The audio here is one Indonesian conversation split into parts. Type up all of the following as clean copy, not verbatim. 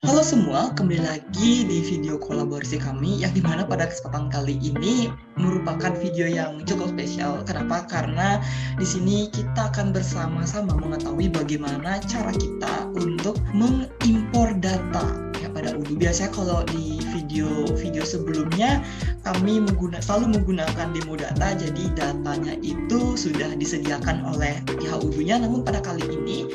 Halo semua, kembali lagi di video kolaborasi kami yang dimana pada kesempatan kali ini merupakan video yang cukup spesial. Kenapa? Karena di sini kita akan bersama-sama mengetahui bagaimana cara kita untuk mengimpor data ya pada Udu. Biasanya kalau di video sebelumnya kami selalu menggunakan demo data, jadi datanya itu sudah disediakan oleh pihak Udunya. Namun pada kali ini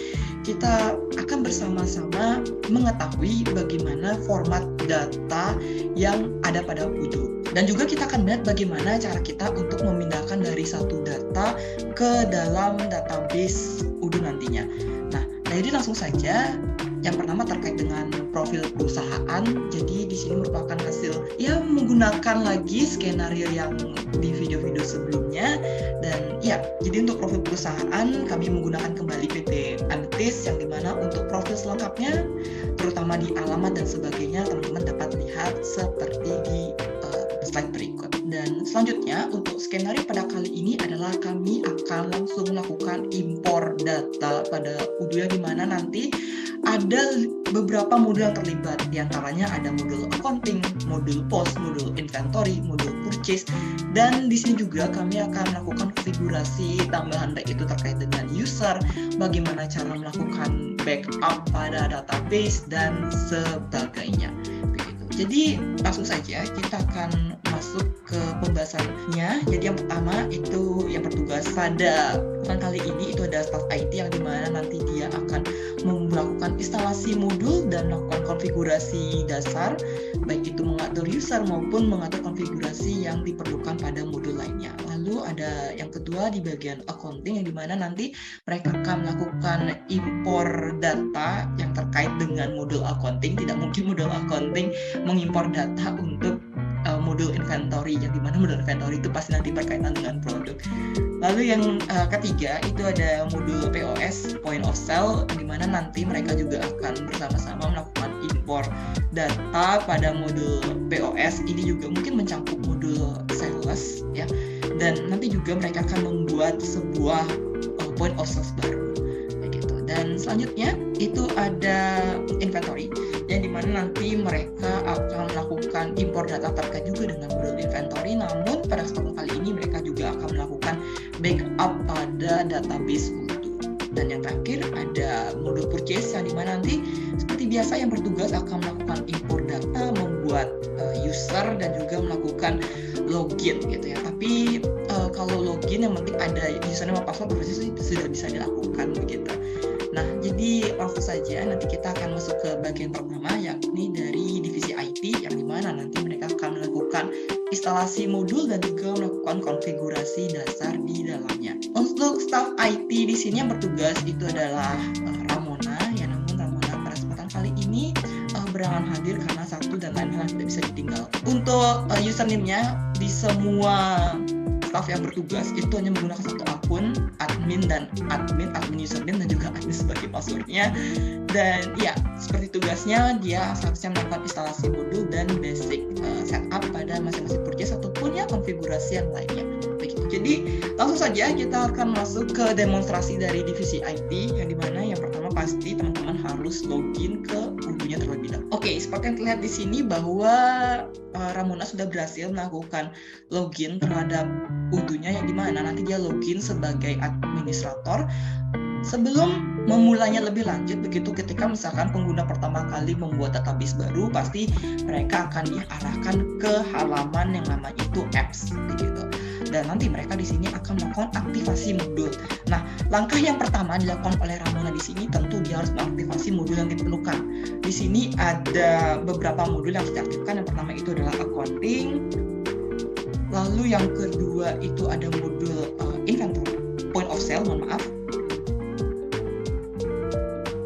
kita akan bersama-sama mengetahui bagaimana format data yang ada pada Udu. Dan juga kita akan melihat bagaimana cara kita untuk memindahkan dari satu data ke dalam database Udu nantinya. Nah, jadi langsung saja. Yang pertama terkait dengan profil perusahaan. Jadi di sini merupakan hasil menggunakan lagi skenario yang di video-video sebelumnya. Dan jadi untuk profil perusahaan kami menggunakan kembali PT Amethyst, yang dimana untuk profil selengkapnya terutama di alamat dan sebagainya teman-teman dapat lihat seperti di slide berikut. Dan selanjutnya untuk skenario pada kali ini adalah kami akan langsung melakukan impor data pada Udu, yang dimana nanti ada beberapa modul yang terlibat. Di antaranya ada modul accounting, modul post, modul inventory, modul purchase, dan di sini juga kami akan melakukan konfigurasi tambahan baik itu terkait dengan user, bagaimana cara melakukan backup pada database dan sebagainya. Begitu. Jadi langsung saja kita akan masuk ke pembahasannya. Jadi yang pertama itu yang bertugas pada kali ini itu ada staff IT, yang dimana nanti dia akan melakukan instalasi modul dan melakukan konfigurasi dasar, baik itu mengatur user maupun mengatur konfigurasi yang diperlukan pada modul lainnya. Lalu ada yang kedua di bagian accounting, yang dimana nanti mereka akan melakukan impor data yang terkait dengan modul accounting. Tidak mungkin modul accounting mengimpor data untuk modul inventory, yang dimana modul inventory itu pasti nanti berkaitan dengan produk. Lalu yang ketiga itu ada modul POS, point of sale, di mana nanti mereka juga akan bersama-sama melakukan impor data pada modul POS. Ini juga mungkin mencakup modul sales ya. Dan nanti juga mereka akan membuat sebuah point of sales baru. Begitu. Dan selanjutnya itu ada inventory, yang dimana nanti mereka akan melakukan impor data terkait juga dengan modul inventory. Namun pada kesempatan kali ini mereka juga akan melakukan backup pada database Udu. Dan yang terakhir ada modul purchase, yang dimana nanti seperti biasa yang bertugas akan melakukan impor data, membuat user dan juga melakukan login gitu ya. Tapi kalau login yang penting ada username dan password itu sudah bisa dilakukan begitu. Nah, jadi langsung saja nanti kita akan masuk ke bagian pertama, yakni dari divisi IT, yang dimana nanti mereka akan melakukan instalasi modul dan juga melakukan konfigurasi dasar di dalamnya. Untuk staff IT di sini yang bertugas itu adalah Ramona, ya. Namun Ramona pada kesempatan kali ini berangan hadir karena satu dan lain hal tidak bisa ditinggal. Untuk username-nya di semua staff yang bertugas itu hanya menggunakan satu akun, admin username dan juga admin sebagai passwordnya. Dan ya, seperti tugasnya dia seharusnya melakukan instalasi modul dan basic setup pada masing-masing purchase ataupun ya konfigurasi yang lainnya. Begitu. Jadi langsung saja kita akan masuk ke demonstrasi dari divisi IT, yang dimana yang pertama pasti teman-teman harus login ke Udunya terlebih dahulu. Oke, seperti yang terlihat di sini bahwa Ramona sudah berhasil melakukan login terhadap Udunya, yang dimana nanti dia login sebagai administrator. Sebelum memulainya lebih lanjut, begitu ketika misalkan pengguna pertama kali membuat database baru, pasti mereka akan diarahkan ke halaman yang nama itu apps begitu. Dan nanti mereka di sini akan melakukan aktivasi modul. Nah, langkah yang pertama dilakukan oleh Ramona di sini tentu dia harus mengaktifasi modul yang diperlukan. Di sini ada beberapa modul yang harus diaktifkan. Yang pertama itu adalah accounting. Lalu yang kedua itu ada modul inventory, point of sale,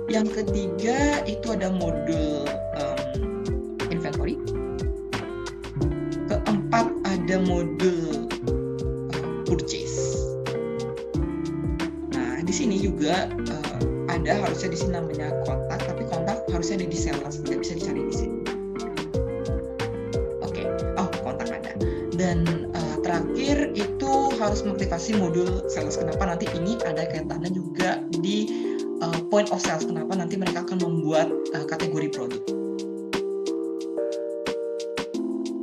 Yang ketiga itu ada modul inventory. Keempat ada modul purchase. Nah, di sini juga ada harusnya di sini namanya kontak, tapi kontak harusnya ada di sales, tidak bisa dicari di sini. Oke, kontak ada. Dan terakhir itu harus mengaktifasi modul sales. Kenapa? Nanti ini ada kaitannya juga di point of sales, kenapa nanti mereka akan membuat kategori produk.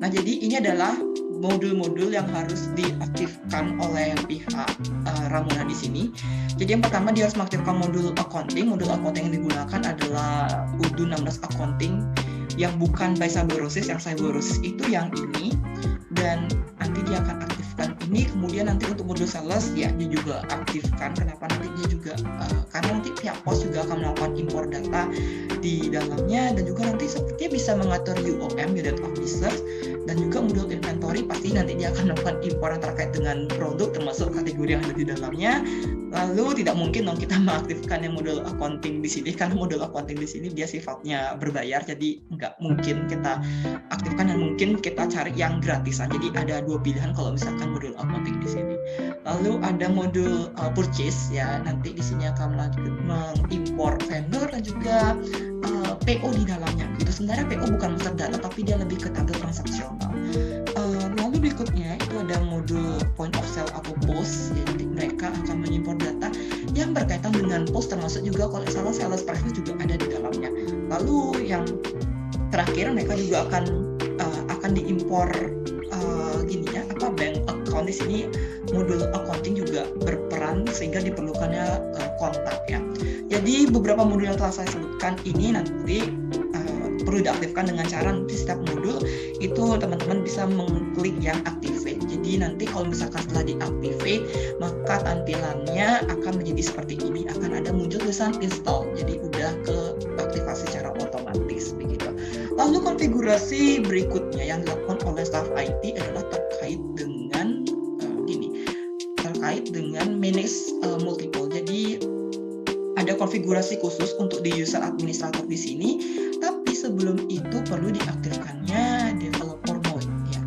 Nah, jadi ini adalah modul-modul yang harus diaktifkan oleh pihak Ramona di sini. Jadi yang pertama dia harus mengaktifkan modul accounting. Modul accounting yang digunakan adalah UDU 16 accounting yang bukan by Cyberosis, yang Cyberosis itu yang ini. Dan nanti dia akan aktifkan ini, kemudian nanti untuk modul sales ya dia juga aktifkan. Kenapa nanti dia juga karena nanti pihak pos juga akan melakukan impor data di dalamnya, dan juga nanti sepertinya bisa mengatur UOM, unit officer, dan juga modul inventory pasti nanti dia akan melakukan impor yang terkait dengan produk termasuk kategori yang ada di dalamnya. Lalu tidak mungkin dong kita mengaktifkan yang modul accounting di sini, karena modul accounting di sini dia sifatnya berbayar, jadi nggak mungkin kita aktifkan, dan mungkin kita cari yang gratisan. Jadi ada dua pilihan kalau misalkan modul accounting di sini. Lalu ada modul purchase ya, nanti di sini akan mengimpor vendor dan juga PO di dalamnya. Gitu. Sebenarnya PO bukan master data, tapi dia lebih ke tabel transaksional. Lalu berikutnya itu ada modul point of sale atau post, jadi mereka akan mengimpor data yang berkaitan dengan post, termasuk juga kalau salah sales price juga ada di dalamnya. Lalu yang terakhir mereka juga akan diimpor bank account. Di sini modul accounting juga berperan sehingga diperlukannya kontak ya. Jadi beberapa modul yang telah saya sebutkan ini nanti perlu diaktifkan dengan cara nanti setiap modul itu teman-teman bisa mengklik yang activate. Jadi nanti kalau misalkan setelah diactivate maka tampilannya akan menjadi seperti ini, akan ada muncul tulisan install. Jadi udah ke aktivasi secara otomatis begitu. Lalu konfigurasi berikutnya yang dilakukan oleh staff IT adalah terkait dengan manage multiple. Jadi ada konfigurasi khusus untuk di user administrator di sini, tapi sebelum itu perlu diaktifkannya developer mode ya.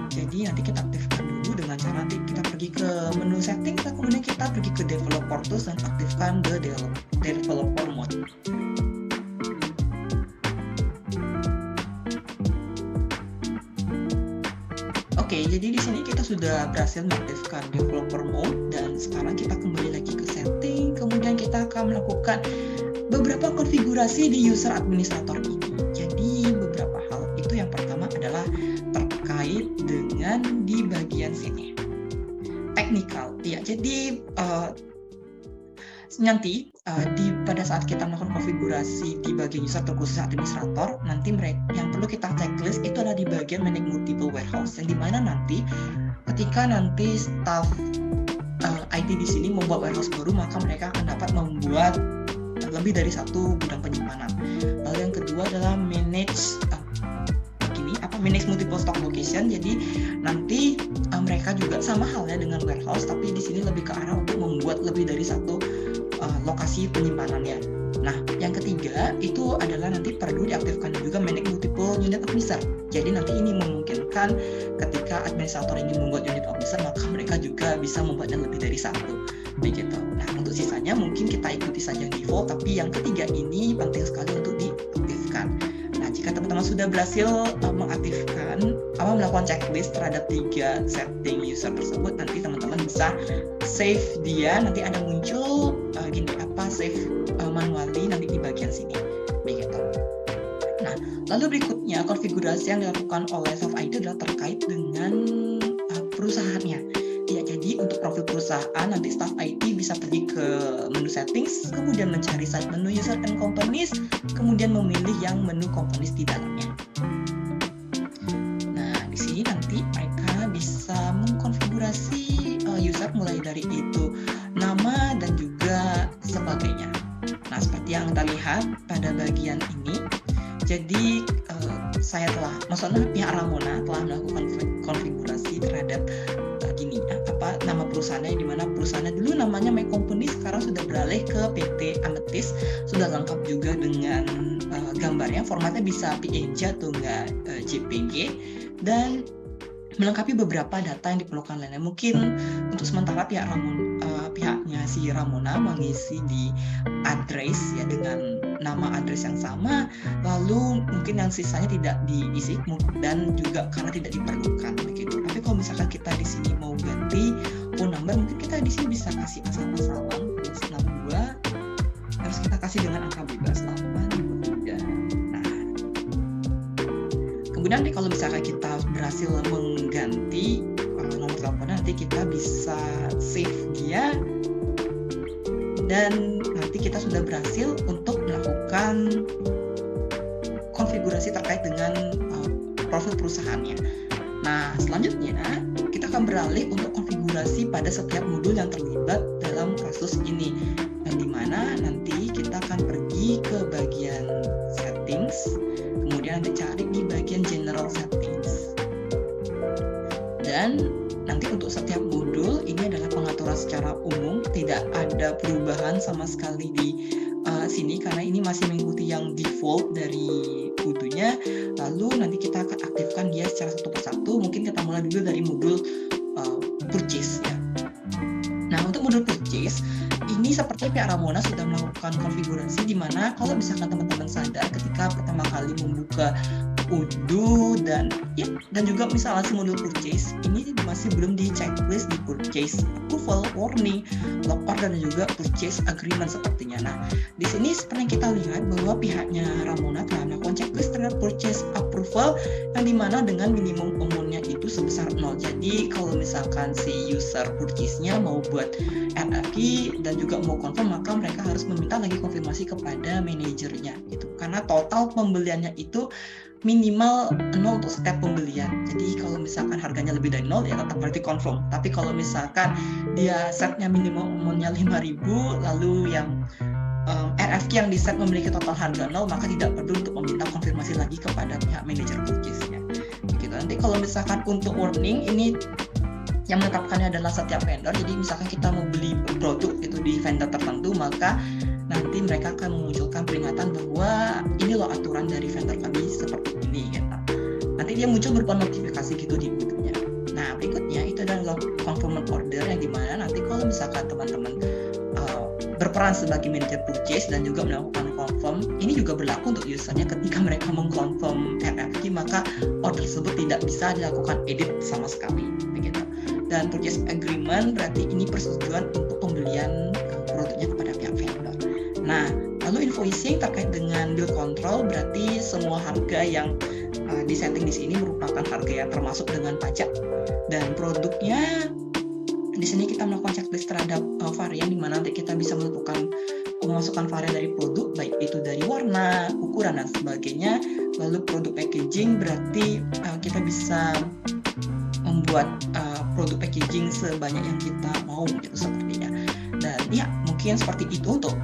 Jadi nanti kita aktifkan dulu dengan cara nanti kita pergi ke menu setting, kemudian kita pergi ke developer tools dan aktifkan the developer mode. Oke, jadi di sini kita sudah berhasil mengaktifkan developer mode, dan sekarang kita kembali lagi ke setting, kemudian kita akan melakukan beberapa konfigurasi di user administrator ini. Jadi beberapa hal itu, yang pertama adalah terkait dengan di bagian sini technical ya. Jadi nanti pada saat kita melakukan konfigurasi di bagian user terkhusus administrator, nanti yang perlu kita checklist itu adalah di bagian manage multiple warehouse, yang dimana nanti ketika nanti staff IT di sini membuat warehouse baru, maka mereka akan dapat membuat lebih dari satu gudang penyimpanan. Lalu yang kedua adalah manage multiple stock location. Jadi nanti mereka juga sama halnya dengan warehouse, tapi di sini lebih ke arah untuk membuat lebih dari satu lokasi penyimpanannya. Nah, yang ketiga itu adalah nanti perlu diaktifkan juga manage multiple unit officer. Jadi nanti ini memungkinkan ketika administrator ini membuat unit officer, maka mereka juga bisa membuatnya lebih dari satu. Begitu. Nah, untuk sisanya mungkin kita ikuti saja default, tapi yang ketiga ini penting sekali untuk diaktifkan. Nah, jika teman-teman sudah berhasil melakukan checklist terhadap 3 setting user tersebut, nanti teman-teman bisa save dia. Nanti ada muncul save manually nanti di bagian sini. Begitu. Nah, lalu berikutnya konfigurasi yang dilakukan oleh staff IT adalah terkait dengan perusahaannya. Ya, jadi untuk profil perusahaan nanti staff IT bisa pergi ke menu settings, kemudian mencari side menu user and companies, kemudian memilih yang menu companies di dalamnya. Nah, di sini nanti mereka bisa mengkonfigurasi user mulai dari itu nama dan juga sebagainya. Nah, seperti yang kita lihat pada bagian ini, jadi pihak Ramona telah melakukan konfigurasi terhadap nama perusahaannya, di mana perusahaannya dulu namanya My Company, sekarang sudah beralih ke PT Amethyst, sudah lengkap juga dengan gambarnya, formatnya bisa PNG atau enggak JPG, dan melengkapi beberapa data yang diperlukan lainnya. Mungkin untuk sementara pihaknya si Ramona mengisi di address ya dengan nama address yang sama, lalu mungkin yang sisanya tidak diisi dan juga karena tidak diperlukan begitu. Tapi kalau misalkan kita di sini mau ganti phone number, mungkin kita di sini bisa kasih asal-asalan +62 harus kita kasih dengan angka bebas 823. Nah, kemudian nanti kalau misalkan kita berhasil mengganti nomor teleponnya, nanti kita bisa save dia, dan nanti kita sudah berhasil untuk melakukan konfigurasi terkait dengan profil perusahaannya. Nah, selanjutnya kita akan beralih untuk konfigurasi pada setiap modul yang terlibat dalam kasus ini, yang dimana nanti kita akan pergi ke bagian settings, kemudian nanti cari di bagian general settings, dan nanti untuk setiap modul ini adalah pengaturan secara umum, tidak ada perubahan sama sekali di sini karena ini masih mengikuti yang default dari Udunya. Lalu nanti kita akan aktifkan dia secara satu persatu. Mungkin kita mulai dulu dari modul purchase ya. Nah, untuk modul purchase ini seperti pihak Ramona sudah melakukan konfigurasi, di mana kalau misalkan teman-teman sadar ketika pertama kali membuka Udu dan juga misalnya si modul purchase ini masih belum di checklist di purchase approval, warning, log order, dan juga purchase agreement sepertinya. Nah, di sini seperti yang kita lihat bahwa pihaknya Ramona telah melakukan checklist terhadap purchase approval yang dimana dengan minimum amount-nya itu sebesar 0. Jadi kalau misalkan si user purchase-nya mau buat RFQ dan juga mau confirm, maka mereka harus meminta lagi konfirmasi kepada manajernya gitu. Karena total pembeliannya itu minimal 0 untuk setiap pembelian. Jadi kalau misalkan harganya lebih dari 0 ya tetap berarti confirm. Tapi kalau misalkan dia setnya minimum amount-nya 5.000, lalu yang RFQ yang di set memiliki total harga 0, maka tidak perlu untuk meminta konfirmasi lagi kepada pihak manajer purchase-nya. Begitu. Nanti kalau misalkan untuk warning ini yang menetapkannya adalah setiap vendor. Jadi misalkan kita mau beli produk itu di vendor tertentu, maka nanti mereka akan memunculkan peringatan bahwa ini loh aturan dari vendor kami seperti ini gitu. Nanti dia muncul berupa notifikasi gitu di Udunya. Nah, berikutnya itu adalah confirmation order, yang dimana nanti kalau misalkan teman-teman berperan sebagai manajer purchase dan juga melakukan confirm, ini juga berlaku untuk usernya. Ketika mereka mengconfirm RFQ, maka order tersebut tidak bisa dilakukan edit sama sekali begitu. Dan purchase agreement berarti ini persetujuan untuk pembelian produknya kepada pihak vendor. Nah, lalu invoicing terkait dengan bill control berarti semua harga yang disetting di sini merupakan harga yang termasuk dengan pajak, dan produknya di sini kita melakukan checklist terhadap varian, di mana nanti kita bisa menentukan memasukkan varian dari produk, baik itu dari warna, ukuran, dan sebagainya. Lalu produk packaging berarti kita bisa membuat produk packaging sebanyak yang kita mau gitu sepertinya. Dan ya mungkin seperti itu untuk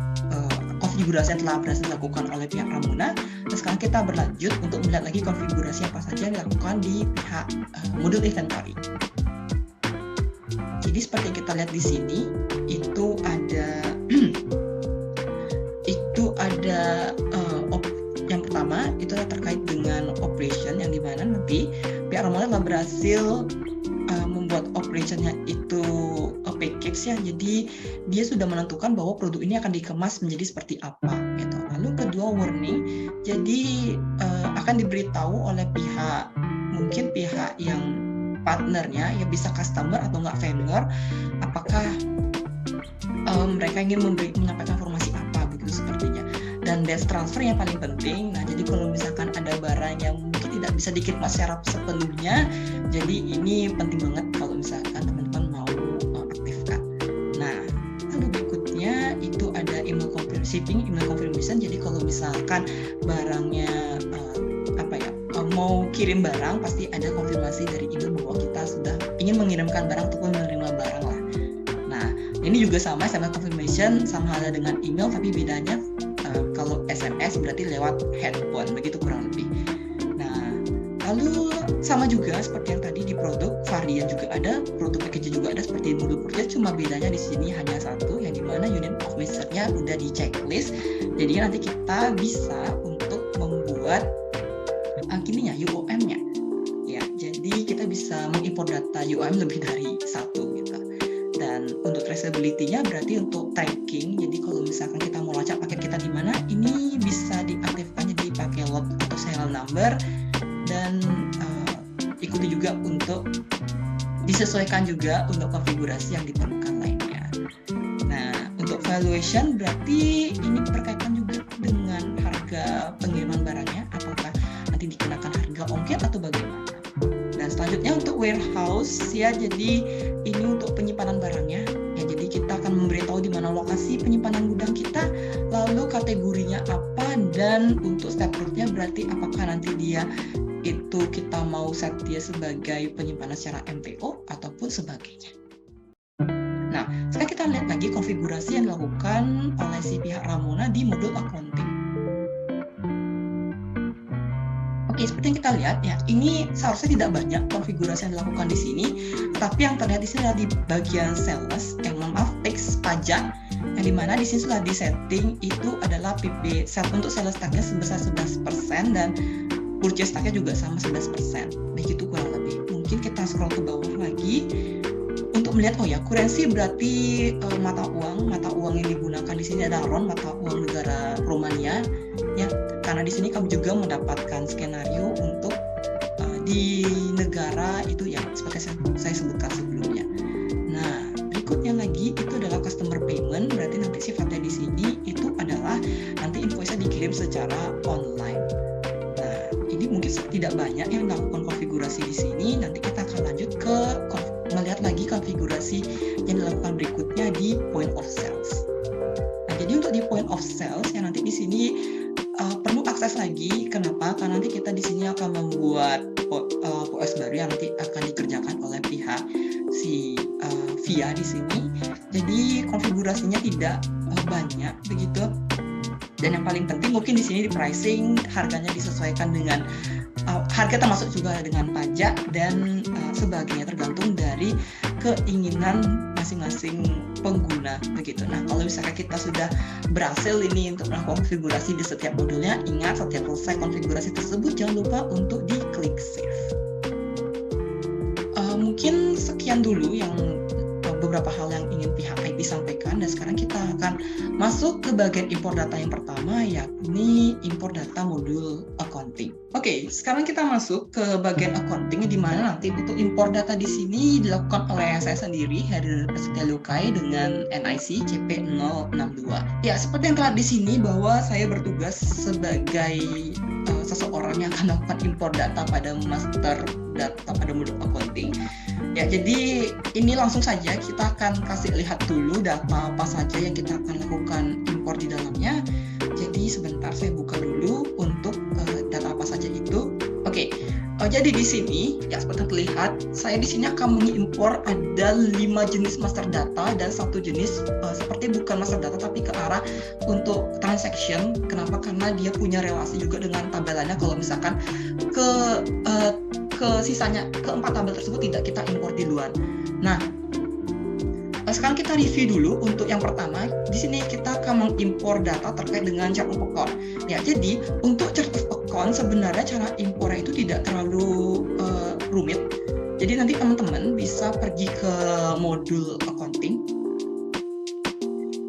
konfigurasi yang telah berhasil dilakukan oleh pihak Ramona. Dan sekarang kita berlanjut untuk melihat lagi konfigurasi apa saja yang dilakukan di pihak modul inventory. Jadi seperti yang kita lihat di sini itu ada yang pertama itu terkait dengan operation, yang dimana nanti pihak Ramona telah berhasil membuat operationnya itu package ya. Jadi dia sudah menentukan bahwa produk ini akan dikemas menjadi seperti apa gitu. Lalu kedua warning, jadi akan diberitahu oleh mungkin pihak yang partnernya, ya bisa customer atau enggak vendor, apakah mereka ingin menyampaikan informasi apa begitu sepertinya. Dan desk transfer yang paling penting. Nah, jadi kalau misalkan ada barang yang mungkin tidak bisa dikemas secara sepenuhnya, jadi ini penting banget kalau misalkan teman-teman mau aktifkan. Nah, lalu berikutnya itu ada email confirmation. Jadi kalau misalkan barangnya mau kirim barang, pasti ada konfirmasi dari email bahwa kita sudah ingin mengirimkan barang ataupun menerima barang lah. Nah, ini juga sama confirmation, sama halnya dengan email, tapi bedanya kalau SMS berarti lewat handphone, begitu kurang lebih. Nah, lalu sama juga seperti yang tadi di produk, varian juga ada, produk package juga ada seperti modul purchase, cuma bedanya di sini hanya satu, yang dimana unit of measure-nya udah di checklist. Jadi nanti kita bisa untuk membuat UOM-nya. Ya, jadi kita bisa mengimpor data UOM lebih dari satu gitu. Dan untuk traceability-nya berarti untuk tracking. Jadi kalau misalkan kita mau lacak paket kita di mana, ini bisa diaktifkan jadi pakai lot atau serial number, dan ikuti juga untuk disesuaikan juga untuk konfigurasi yang diperlukan lainnya. Nah, untuk valuation berarti ini berkaitan juga dengan harga pengiriman barangnya, apakah nanti dikenakan harga ongkir atau bagaimana. Dan selanjutnya untuk warehouse ya, jadi ini untuk penyimpanan barangnya ya, jadi kita akan memberitahu di mana lokasi penyimpanan gudang kita, lalu kategorinya apa, dan untuk step root-nya berarti apakah nanti dia itu kita mau set dia sebagai penyimpanan secara MPO ataupun sebagainya. Nah, sekarang kita lihat lagi konfigurasi yang dilakukan oleh si pihak Ramona di modul accounting. Oke, seperti yang kita lihat ya, ini seharusnya tidak banyak konfigurasi yang dilakukan di sini, tapi yang terlihat di sini adalah di bagian sales, tax pajak, yang dimana di sini sudah disetting itu adalah PP set untuk sales tag-nya sebesar 11% dan purchase tag-nya juga sama 11%. Begitu kurang lebih. Mungkin kita scroll ke bawah lagi untuk melihat, oh ya, kurensi berarti mata uang yang digunakan di sini adalah RON, mata uang negara Romania ya, karena di sini kami juga mendapatkan skenario untuk di negara itu ya, seperti saya sebutkan sebelumnya. Nah, berikutnya lagi itu adalah customer payment, berarti nanti sifatnya di sini itu adalah nanti invoice-nya dikirim secara online. Nah, ini mungkin tidak banyak yang melakukan konfigurasi di sini. Nanti kita akan lanjut ke melihat lagi konfigurasi yang dilakukan berikutnya di point of sales. Nah, jadi untuk di point of sales yang nanti di sini perlu akses lagi. Kenapa? Karena nanti kita di sini akan membuat POS baru yang nanti akan dikerjakan oleh pihak si VIA di sini. Jadi konfigurasinya tidak banyak begitu. Dan yang paling penting mungkin di sini di pricing harganya disesuaikan dengan harga termasuk juga dengan pajak dan sebagainya, tergantung dari keinginan masing-masing pengguna begitu. Nah, kalau misalkan kita sudah berhasil ini untuk melakukan konfigurasi di setiap modulnya, ingat setiap selesai konfigurasi tersebut jangan lupa untuk diklik save. Mungkin sekian dulu yang beberapa hal yang ingin pihak IT sampaikan, dan sekarang kita akan masuk ke bagian import data yang pertama, yakni import data modul accounting. Oke, sekarang kita masuk ke bagian accounting, di mana nanti untuk import data di sini dilakukan oleh saya sendiri, Heri Prasetya Lukai, dengan NIC CP062. Ya, seperti yang terlihat di sini bahwa saya bertugas sebagai seseorang yang akan melakukan import data pada master data pada modul accounting. Ya, jadi ini langsung saja kita akan kasih lihat dulu data apa saja yang kita akan lakukan import di dalamnya. Jadi sebentar saya buka dulu untuk data apa saja itu. Oke. Jadi di sini ya seperti terlihat saya di sini akan mengimpor ada 5 jenis master data dan 1 jenis seperti bukan master data tapi ke arah untuk transaction. Kenapa? Karena dia punya relasi juga dengan tabelannya. Kalau misalkan ke sisanya keempat tabel tersebut tidak kita import di luar. Nah, sekarang kita review dulu untuk yang pertama. Di sini kita akan mengimpor data terkait dengan chart of account. Ya, jadi untuk chart of account sebenarnya cara impornya itu tidak terlalu rumit. Jadi nanti teman-teman bisa pergi ke modul accounting.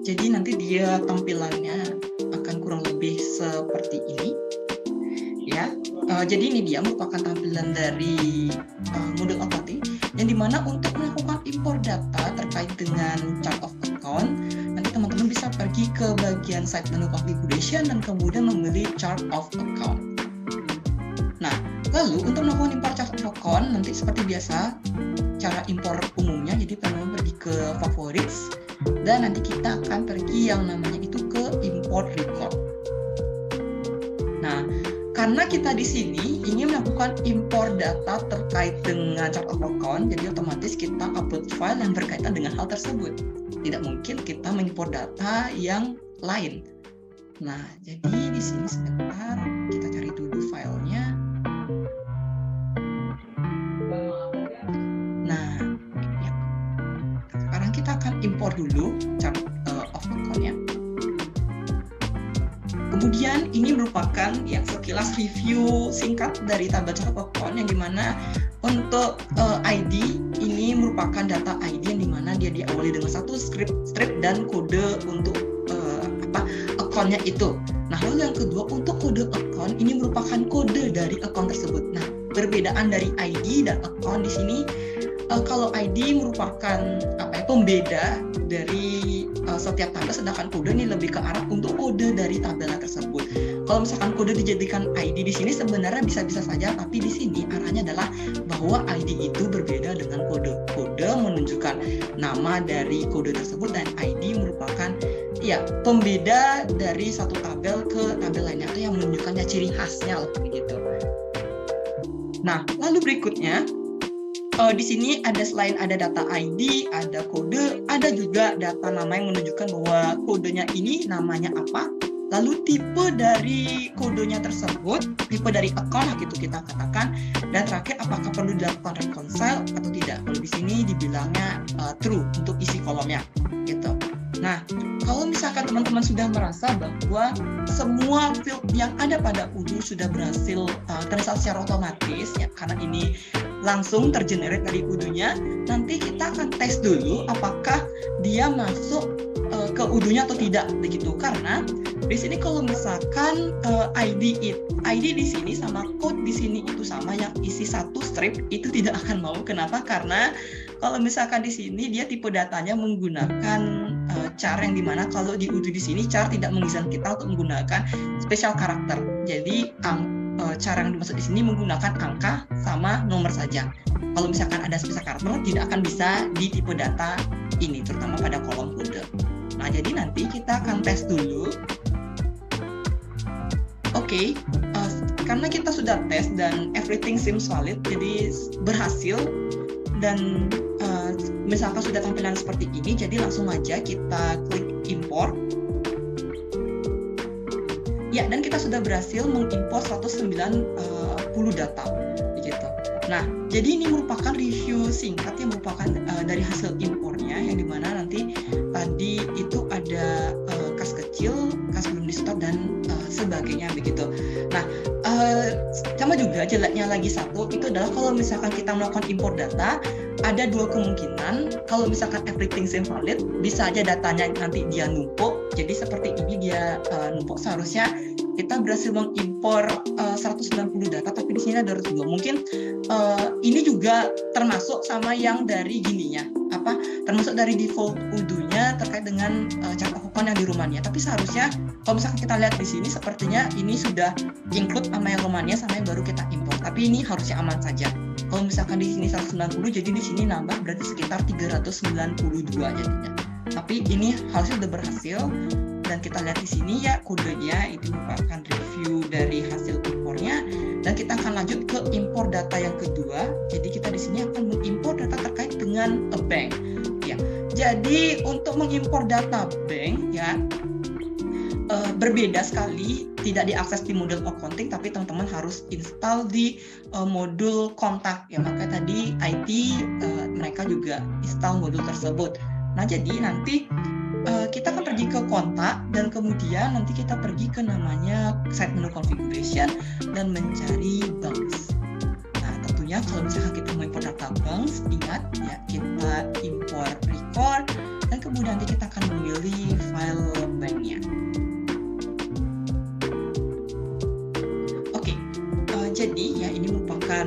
Jadi nanti dia tampilannya akan kurang lebih seperti ini. Ya. Jadi ini dia merupakan tampilan dari modul accounting yang dimana untuk melakukan impor data terkait dengan chart of account nanti teman-teman bisa pergi ke bagian side menu configuration dan kemudian memilih chart of account. Nah, lalu untuk melakukan impor chart of account nanti seperti biasa cara impor umumnya, jadi teman-teman pergi ke favorites dan nanti kita akan pergi yang namanya itu ke import record. Nah, karena kita di sini ingin melakukan impor data terkait dengan chart of account, jadi otomatis kita upload file yang berkaitan dengan hal tersebut. Tidak mungkin kita mengimpor data yang lain. Nah, jadi di sini sebentar kita cari dulu filenya. Nah, ya. Sekarang kita akan impor dulu chart of account-nya. Kemudian ini merupakan yang sekilas review singkat dari tabel chart of account yang dimana untuk ID ini merupakan data ID yang dimana dia diawali dengan satu strip dan kode untuk account-nya itu. Nah, lalu yang kedua untuk kode account ini merupakan kode dari account tersebut. Nah, perbedaan dari ID dan account di sini kalau ID merupakan pembeda dari setiap tabel, sedangkan kode ini lebih ke arah untuk kode dari tabel tersebut. Kalau misalkan kode dijadikan ID di sini sebenarnya bisa-bisa saja, tapi di sini arahnya adalah bahwa ID itu berbeda dengan kode. Kode menunjukkan nama dari kode tersebut dan ID merupakan pembeda dari satu tabel ke tabel lainnya, atau yang menunjukkannya ciri khasnya lah begitu. Nah, lalu berikutnya di sini selain ada data ID, ada kode, ada juga data nama yang menunjukkan bahwa kodenya ini namanya apa, lalu tipe dari kodenya tersebut, tipe dari account gitu kita katakan, dan terakhir apakah perlu dilakukan reconcile atau tidak. Kalau di sini dibilangnya true untuk isi kolomnya gitu. Nah, kalau misalkan teman-teman sudah merasa bahwa semua field yang ada pada Odoo sudah berhasil terinstall secara otomatis ya, karena ini langsung tergenerate dari Odoo-nya, nanti kita akan tes dulu apakah dia masuk ke Odoo-nya atau tidak begitu. Karena di sini kalau misalkan ID di sini sama code di sini itu sama, yang isi satu strip, itu tidak akan mau. Kenapa? Karena kalau misalkan di sini dia tipe datanya menggunakan char, yang dimana kalau di Odoo di sini char tidak mengizinkan kita untuk menggunakan special karakter. Jadi cara yang dimaksud di sini menggunakan angka sama nomor saja. Kalau misalkan ada special karakter tidak akan bisa di tipe data ini, terutama pada kolom kode. Nah, jadi nanti kita akan tes dulu. Oke, karena kita sudah tes dan everything seems valid, jadi berhasil, dan misalkan sudah tampilan seperti ini, jadi langsung aja kita klik import. Ya, dan kita sudah berhasil mengimport 190 data begitu. Nah, jadi ini merupakan review singkat yang merupakan dari hasil impornya, yang dimana nanti tadi itu ada kas kecil, kas belum di stop, dan sebagainya begitu. Nah, sama juga jeleknya lagi satu, itu adalah kalau misalkan kita melakukan import data, ada dua kemungkinan. Kalau misalkan everything seems valid, bisa aja datanya nanti dia numpuk. Jadi seperti ini dia numpuk. Seharusnya kita berhasil mengimpor 190 data, tapi di sini ada 2. Mungkin ini juga termasuk sama yang dari gininya, termasuk dari default Odoo-nya terkait dengan cara lakukan yang di Rumania. Tapi seharusnya kalau misalkan kita lihat di sini, sepertinya ini sudah include sama yang Rumania sama yang baru kita import. Tapi ini harusnya aman saja. Kalau misalkan di sini 190, jadi di sini nambah berarti sekitar 392 jadinya. Tapi ini harusnya sudah berhasil, dan kita lihat di sini ya kodenya itu merupakan review dari hasil impornya, dan kita akan lanjut ke import data yang kedua. Jadi kita di sini akan mengimpor data terkait dengan a bank. Ya, jadi untuk mengimpor data bank ya berbeda sekali, tidak diakses di modul accounting, tapi teman-teman harus install di modul kontak ya. Maka tadi IT mereka juga install modul tersebut. Nah, jadi nanti kita akan pergi ke kontak, dan kemudian nanti kita pergi ke namanya side menu configuration dan mencari banks. Nah, tentunya kalau misalkan kita mau import data banks, ingat ya, kita import record, dan kemudian nanti kita akan memilih file banknya. Oke, jadi ya ini merupakan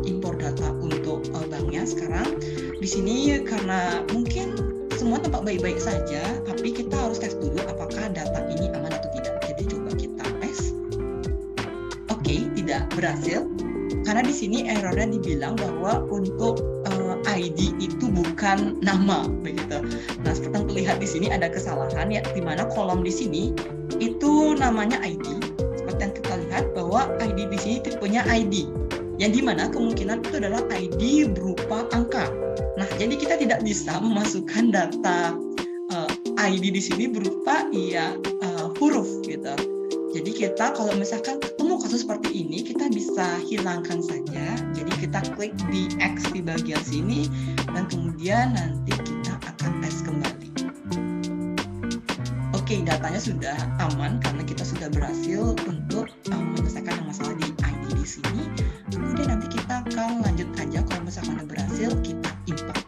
import data untuk banknya. Sekarang di sini karena mungkin semua tampak baik-baik saja, tapi kita harus tes dulu apakah data ini aman atau tidak. Jadi coba kita tes. Oke, tidak berhasil. Karena di sini errornya dibilang bahwa untuk ID itu bukan nama begitu. Nah, seperti yang terlihat di sini ada kesalahan ya, di mana kolom di sini itu namanya ID. Seperti yang kita lihat bahwa ID di sini tipenya ID, yang dimana kemungkinan itu adalah ID berupa angka. Nah, jadi kita tidak bisa memasukkan data ID di sini berupa huruf gitu. Jadi kita kalau misalkan ketemu kasus seperti ini, kita bisa hilangkan saja. Jadi kita klik di X di bagian sini, dan kemudian nanti kita akan tes kembali. Oke, datanya sudah aman karena kita sudah berhasil untuk menyelesaikan masalah di ID di sini. Kemudian nanti kita akan lanjut aja, kalau misalkan sudah berhasil kita import.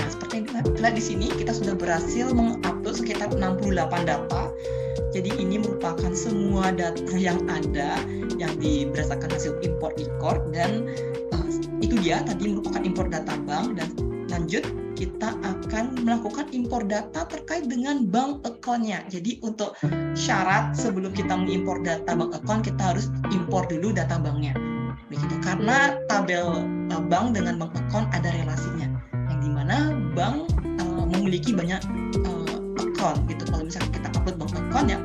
Nah, seperti yang dilihat di sini, kita sudah berhasil mengupload sekitar 68 data. Jadi ini merupakan semua data yang ada yang berdasarkan hasil import record, dan itu dia tadi merupakan impor data bank, dan lanjut kita akan melakukan impor data terkait dengan bank account-nya. Jadi untuk syarat sebelum kita mengimpor data bank account, kita harus impor dulu data banknya. Begitu, karena tabel bank dengan bank account ada relasinya, yang dimana bank memiliki banyak account gitu. Kalau misalnya kita upload bank account, ya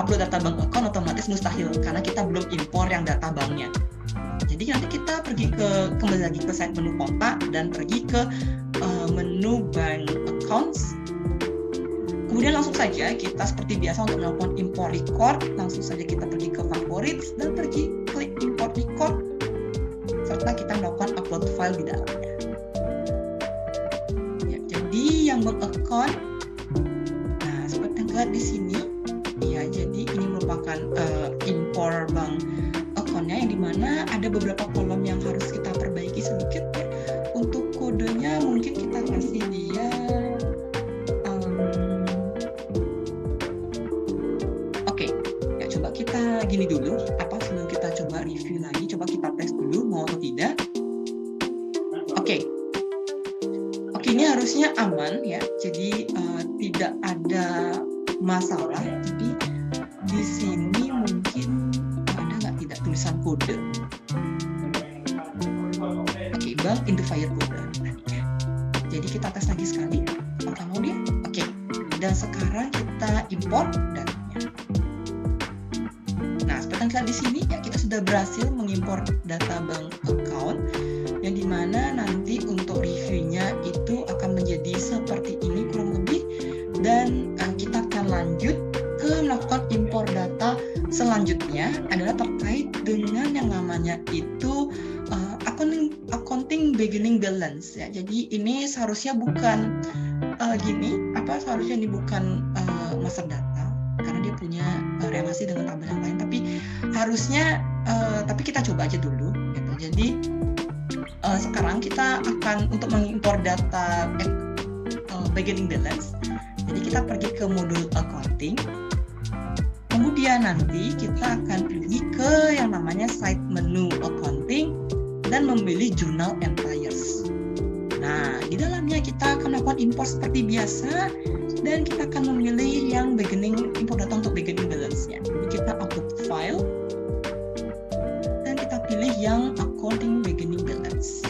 upload data bank account otomatis mustahil karena kita belum impor yang data banknya. Jadi nanti kita kembali lagi ke site menu kontak dan pergi ke menu bank accounts. Kemudian langsung saja kita seperti biasa untuk melakukan import record, langsung saja kita pergi ke favorites dan pergi klik import record, serta kita melakukan upload file di dalamnya. Ya, jadi yang bank account, nah seperti yang lihat di sini, ya jadi ini merupakan import bank account-nya, yang dimana ada beberapa kolom yang harus kita perbaiki sedikit ya. Untuk kodenya mungkin kita kasih dia oke. Ya coba kita gini dulu, sebelum kita coba review lagi, coba kita tes dulu mau atau tidak. Oke, ini harusnya aman ya, jadi tidak ada masalah. Jadi di sini mungkin ada nggak tidak tulisan kode. Bank identifier kode. Jadi kita tes lagi sekali. Apakah mau dia? Oke. Dan sekarang kita import datanya. Nah, seperti yang kita lihat di sini ya, kita sudah berhasil mengimpor data bank account, yang dimana nanti untuk reviewnya itu akan menjadi seperti ini kurang lebih, dan kita akan lanjut ke melakukan impor data selanjutnya adalah terkait dengan yang namanya itu accounting beginning balance ya. Jadi ini seharusnya bukan seharusnya ini bukan master data karena dia punya relasi dengan tabel yang lain, tapi harusnya tapi kita coba aja dulu gitu. Jadi sekarang kita akan untuk mengimpor data beginning balance. Jadi kita pergi ke modul accounting. Kemudian nanti kita akan pergi ke yang namanya side menu accounting dan memilih journal entries. Nah, di dalamnya kita akan melakukan import seperti biasa, dan kita akan memilih yang import data untuk beginning balance-nya. Jadi kita upload file dan kita pilih yang accounting beginning balance.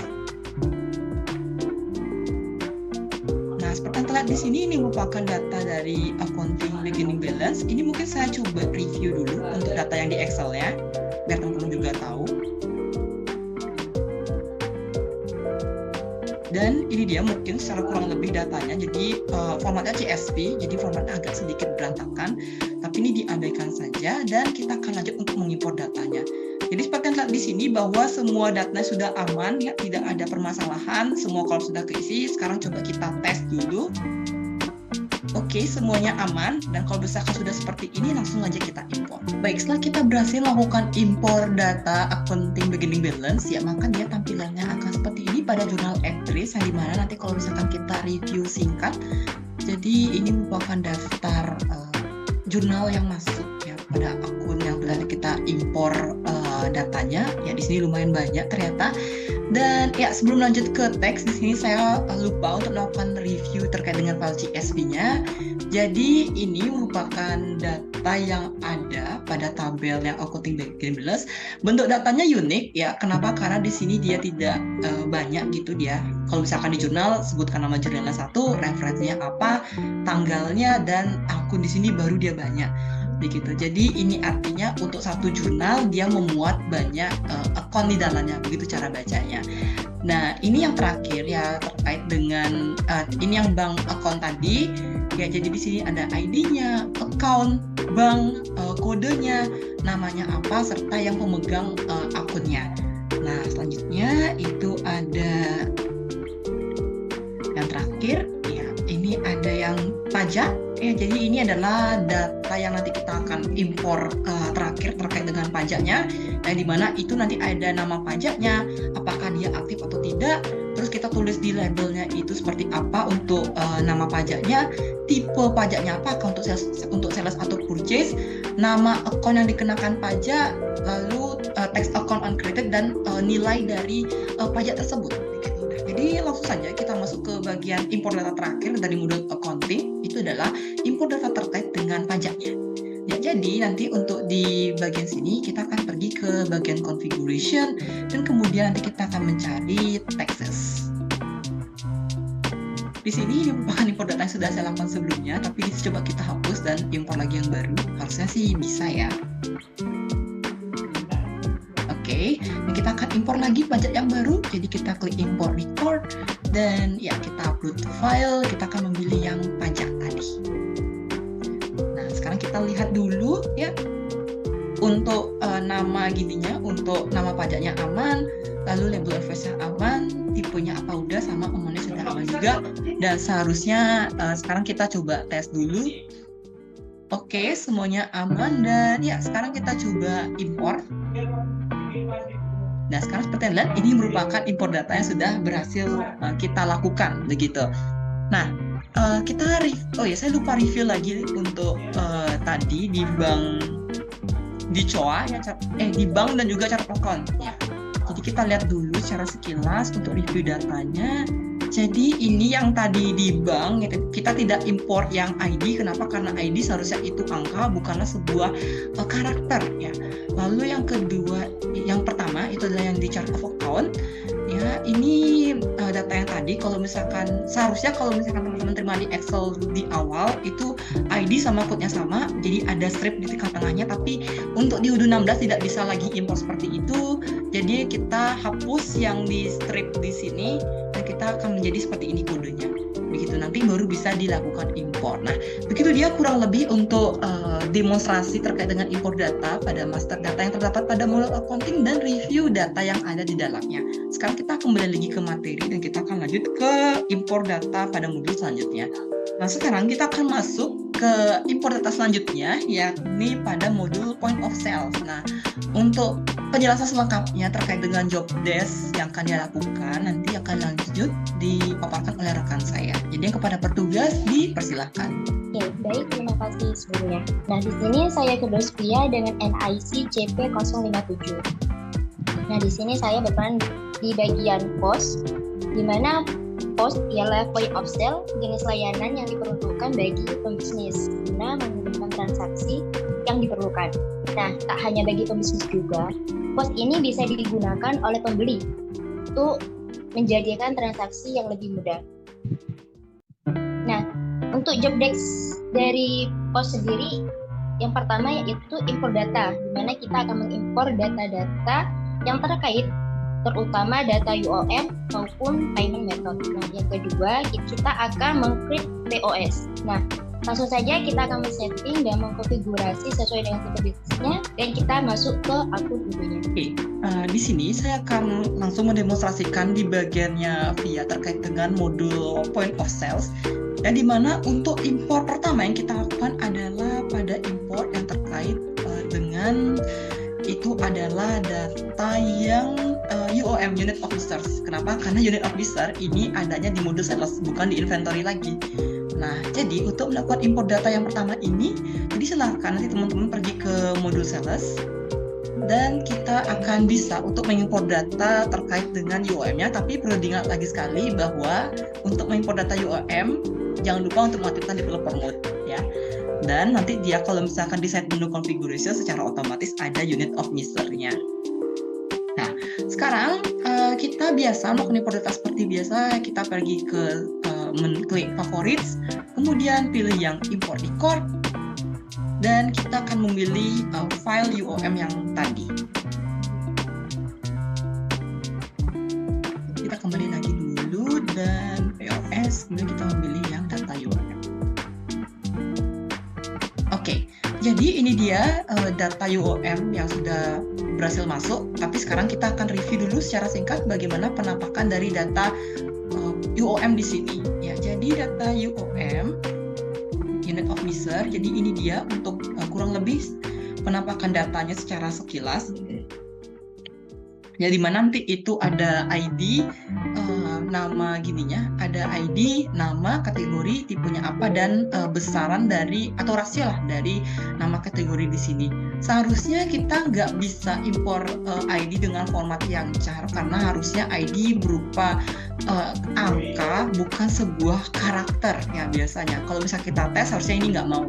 Nah, seperti yang terlihat di sini, ini merupakan data dari accounting beginning balance. Ini mungkin saya coba review dulu untuk data yang di Excel ya, biar teman-teman juga tahu. Dan ini dia mungkin secara kurang lebih datanya. Jadi formatnya CSV, jadi formatnya agak sedikit berantakan, tapi ini diabaikan saja dan kita akan lanjut untuk mengimpor datanya. Jadi seperti yang terlihat di sini bahwa semua datanya sudah aman ya, tidak ada permasalahan, semua kolom sudah keisi. Sekarang coba kita tes dulu. Oke, semuanya aman, dan kalau misalkan sudah seperti ini langsung aja kita import. Baik, setelah kita berhasil melakukan impor data accounting beginning balance ya, maka dia tampilannya akan seperti ini pada journal entries, yang dimana nanti kalau misalkan kita review singkat, jadi ini merupakan daftar jurnal yang masuk ya pada akun yang telah kita impor datanya ya. Di sini lumayan banyak ternyata. Dan ya, sebelum lanjut ke teks, di sini saya lupa untuk melakukan review terkait dengan file CSV-nya. Jadi ini merupakan data yang ada pada tabel yang accounting beginning balance. Bentuk datanya unik ya. Kenapa? Karena di sini dia tidak banyak gitu dia. Kalau misalkan di jurnal sebutkan nama jurnalnya satu, referensinya apa, tanggalnya, dan akun di sini baru dia banyak. Begitu. Jadi ini artinya untuk satu jurnal dia memuat banyak akun di dalamnya, begitu cara bacanya. Nah, ini yang terakhir ya terkait dengan ini yang bank account tadi ya. Jadi di sini ada ID-nya, account, bank, kodenya, namanya apa, serta yang pemegang akunnya. Nah, selanjutnya itu ada yang terakhir ya, ini ada yang pajak. Ya, jadi ini adalah data yang nanti kita akan impor terakhir terkait dengan pajaknya, yang dimana itu nanti ada nama pajaknya, apakah dia aktif atau tidak, terus kita tulis di labelnya itu seperti apa untuk nama pajaknya, tipe pajaknya apa, untuk sales atau purchase, nama account yang dikenakan pajak, lalu tax account uncreated dan nilai dari pajak tersebut. Gitu. Nah, jadi langsung saja kita masuk ke bagian import data terakhir dari modul accounting, itu adalah import data terkait dengan pajaknya. Ya, jadi nanti untuk di bagian sini kita akan pergi ke bagian configuration dan kemudian nanti kita akan mencari taxes. Di sini merupakan import data yang sudah saya lakukan sebelumnya, tapi coba kita hapus dan import lagi yang baru. Harusnya sih bisa ya. Oke, dan kita akan import lagi pajak yang baru. Jadi kita klik import record dan ya kita upload file. Kita akan memilih yang pajak tadi. Nah, sekarang kita lihat dulu ya. Untuk nama gininya, untuk nama pajaknya aman, lalu label invoice-nya aman, tipenya apa udah, sama amonnya sudah aman juga. Dan seharusnya sekarang kita coba tes dulu. Oke, semuanya aman dan ya sekarang kita coba import. Nah, sekarang seperti yang lihat, ini merupakan import data yang sudah berhasil kita lakukan begitu. Nah, saya lupa review lagi untuk tadi di bank di COA ya, di bank dan juga chart account ya. Jadi kita lihat dulu secara sekilas untuk review datanya. Jadi ini yang tadi di bank kita tidak import yang ID. Kenapa? Karena ID seharusnya itu angka, bukanlah sebuah karakter ya. Lalu yang kedua, yang pertama itu adalah yang di chart of account ya. Ini data yang tadi seharusnya kalau misalkan teman-teman terima di Excel di awal itu ID sama code-nya sama, jadi ada strip di tengah-tengahnya, tapi untuk di U16 tidak bisa lagi import seperti itu. Jadi kita hapus yang di strip di sini dan kita akan menjadi seperti ini kodenya. Begitu nanti baru bisa dilakukan import. Nah, begitu dia kurang lebih untuk demonstrasi terkait dengan import data pada master data yang terdapat pada modul accounting dan review data yang ada di dalamnya. Sekarang kita kembali lagi ke materi dan kita akan lanjut ke import data pada modul selanjutnya. Nah, sekarang kita akan masuk ke import data selanjutnya, yakni pada modul point of sales. Nah, untuk penjelasan selengkapnya terkait dengan job desk yang akan dilakukan nanti akan lanjut dipaparkan oleh rekan saya. Jadi yang kepada petugas dipersilahkan. Oke, baik, terima kasih sebelumnya. Nah, di sini saya Kedosvia dengan NIC CP057. Nah, di sini saya berperan di bagian POS, di mana POS ialah point of sale, jenis layanan yang diperuntukkan bagi pembisnis guna memudahkan transaksi yang diperlukan. Nah, tak hanya bagi pembisnis juga, POS ini bisa digunakan oleh pembeli untuk menjadikan transaksi yang lebih mudah. Nah, untuk job desk dari POS sendiri, yang pertama yaitu import data, di mana kita akan mengimpor data-data yang terkait, terutama data UOM maupun payment method. Nah, yang kedua, kita akan meng-create POS. Nah, langsung saja kita akan men-setting dan mengkonfigurasi sesuai dengan tipe bisnisnya, dan kita masuk ke akun itunya. Oke, di sini saya akan langsung mendemonstrasikan di bagiannya via terkait dengan modul point of sales. Dan di mana untuk import pertama yang kita lakukan adalah pada import yang terkait dengan itu adalah data yang UOM, Unit Officers. Kenapa? Karena Unit Officer ini adanya di modul sales, bukan di inventory lagi. Nah, jadi untuk melakukan import data yang pertama ini, jadi silahkan nanti teman-teman pergi ke modul sales, dan kita akan bisa untuk mengimport data terkait dengan UOM-nya, tapi perlu diingat lagi sekali bahwa untuk mengimport data UOM, jangan lupa untuk mengaktifkan developer mode ya. Dan nanti dia kalau misalkan di set menu configuration secara otomatis ada unit of measure-nya. Nah, sekarang kita biasa melakukan import data seperti biasa, kita pergi ke klik favorites, kemudian pilih yang import record, dan kita akan memilih file UOM yang tadi. Kita kembali lagi dulu dan POS, kemudian kita memilih yang data UOM. Oke, jadi ini dia data UOM yang sudah berhasil masuk, tapi sekarang kita akan review dulu secara singkat bagaimana penampakan dari data UOM di sini. Ya, jadi data UOM, Unit of Measure, jadi ini dia untuk kurang lebih penampakan datanya secara sekilas. Ya, di mana nanti itu ada ID, nama gininya, ada ID, nama, kategori, tipenya apa, dan besaran dari atau rasio lah dari nama kategori di sini. Seharusnya kita nggak bisa impor ID dengan format yang char, karena harusnya ID berupa angka, bukan sebuah karakter ya biasanya. Kalau bisa kita tes, harusnya ini nggak mau.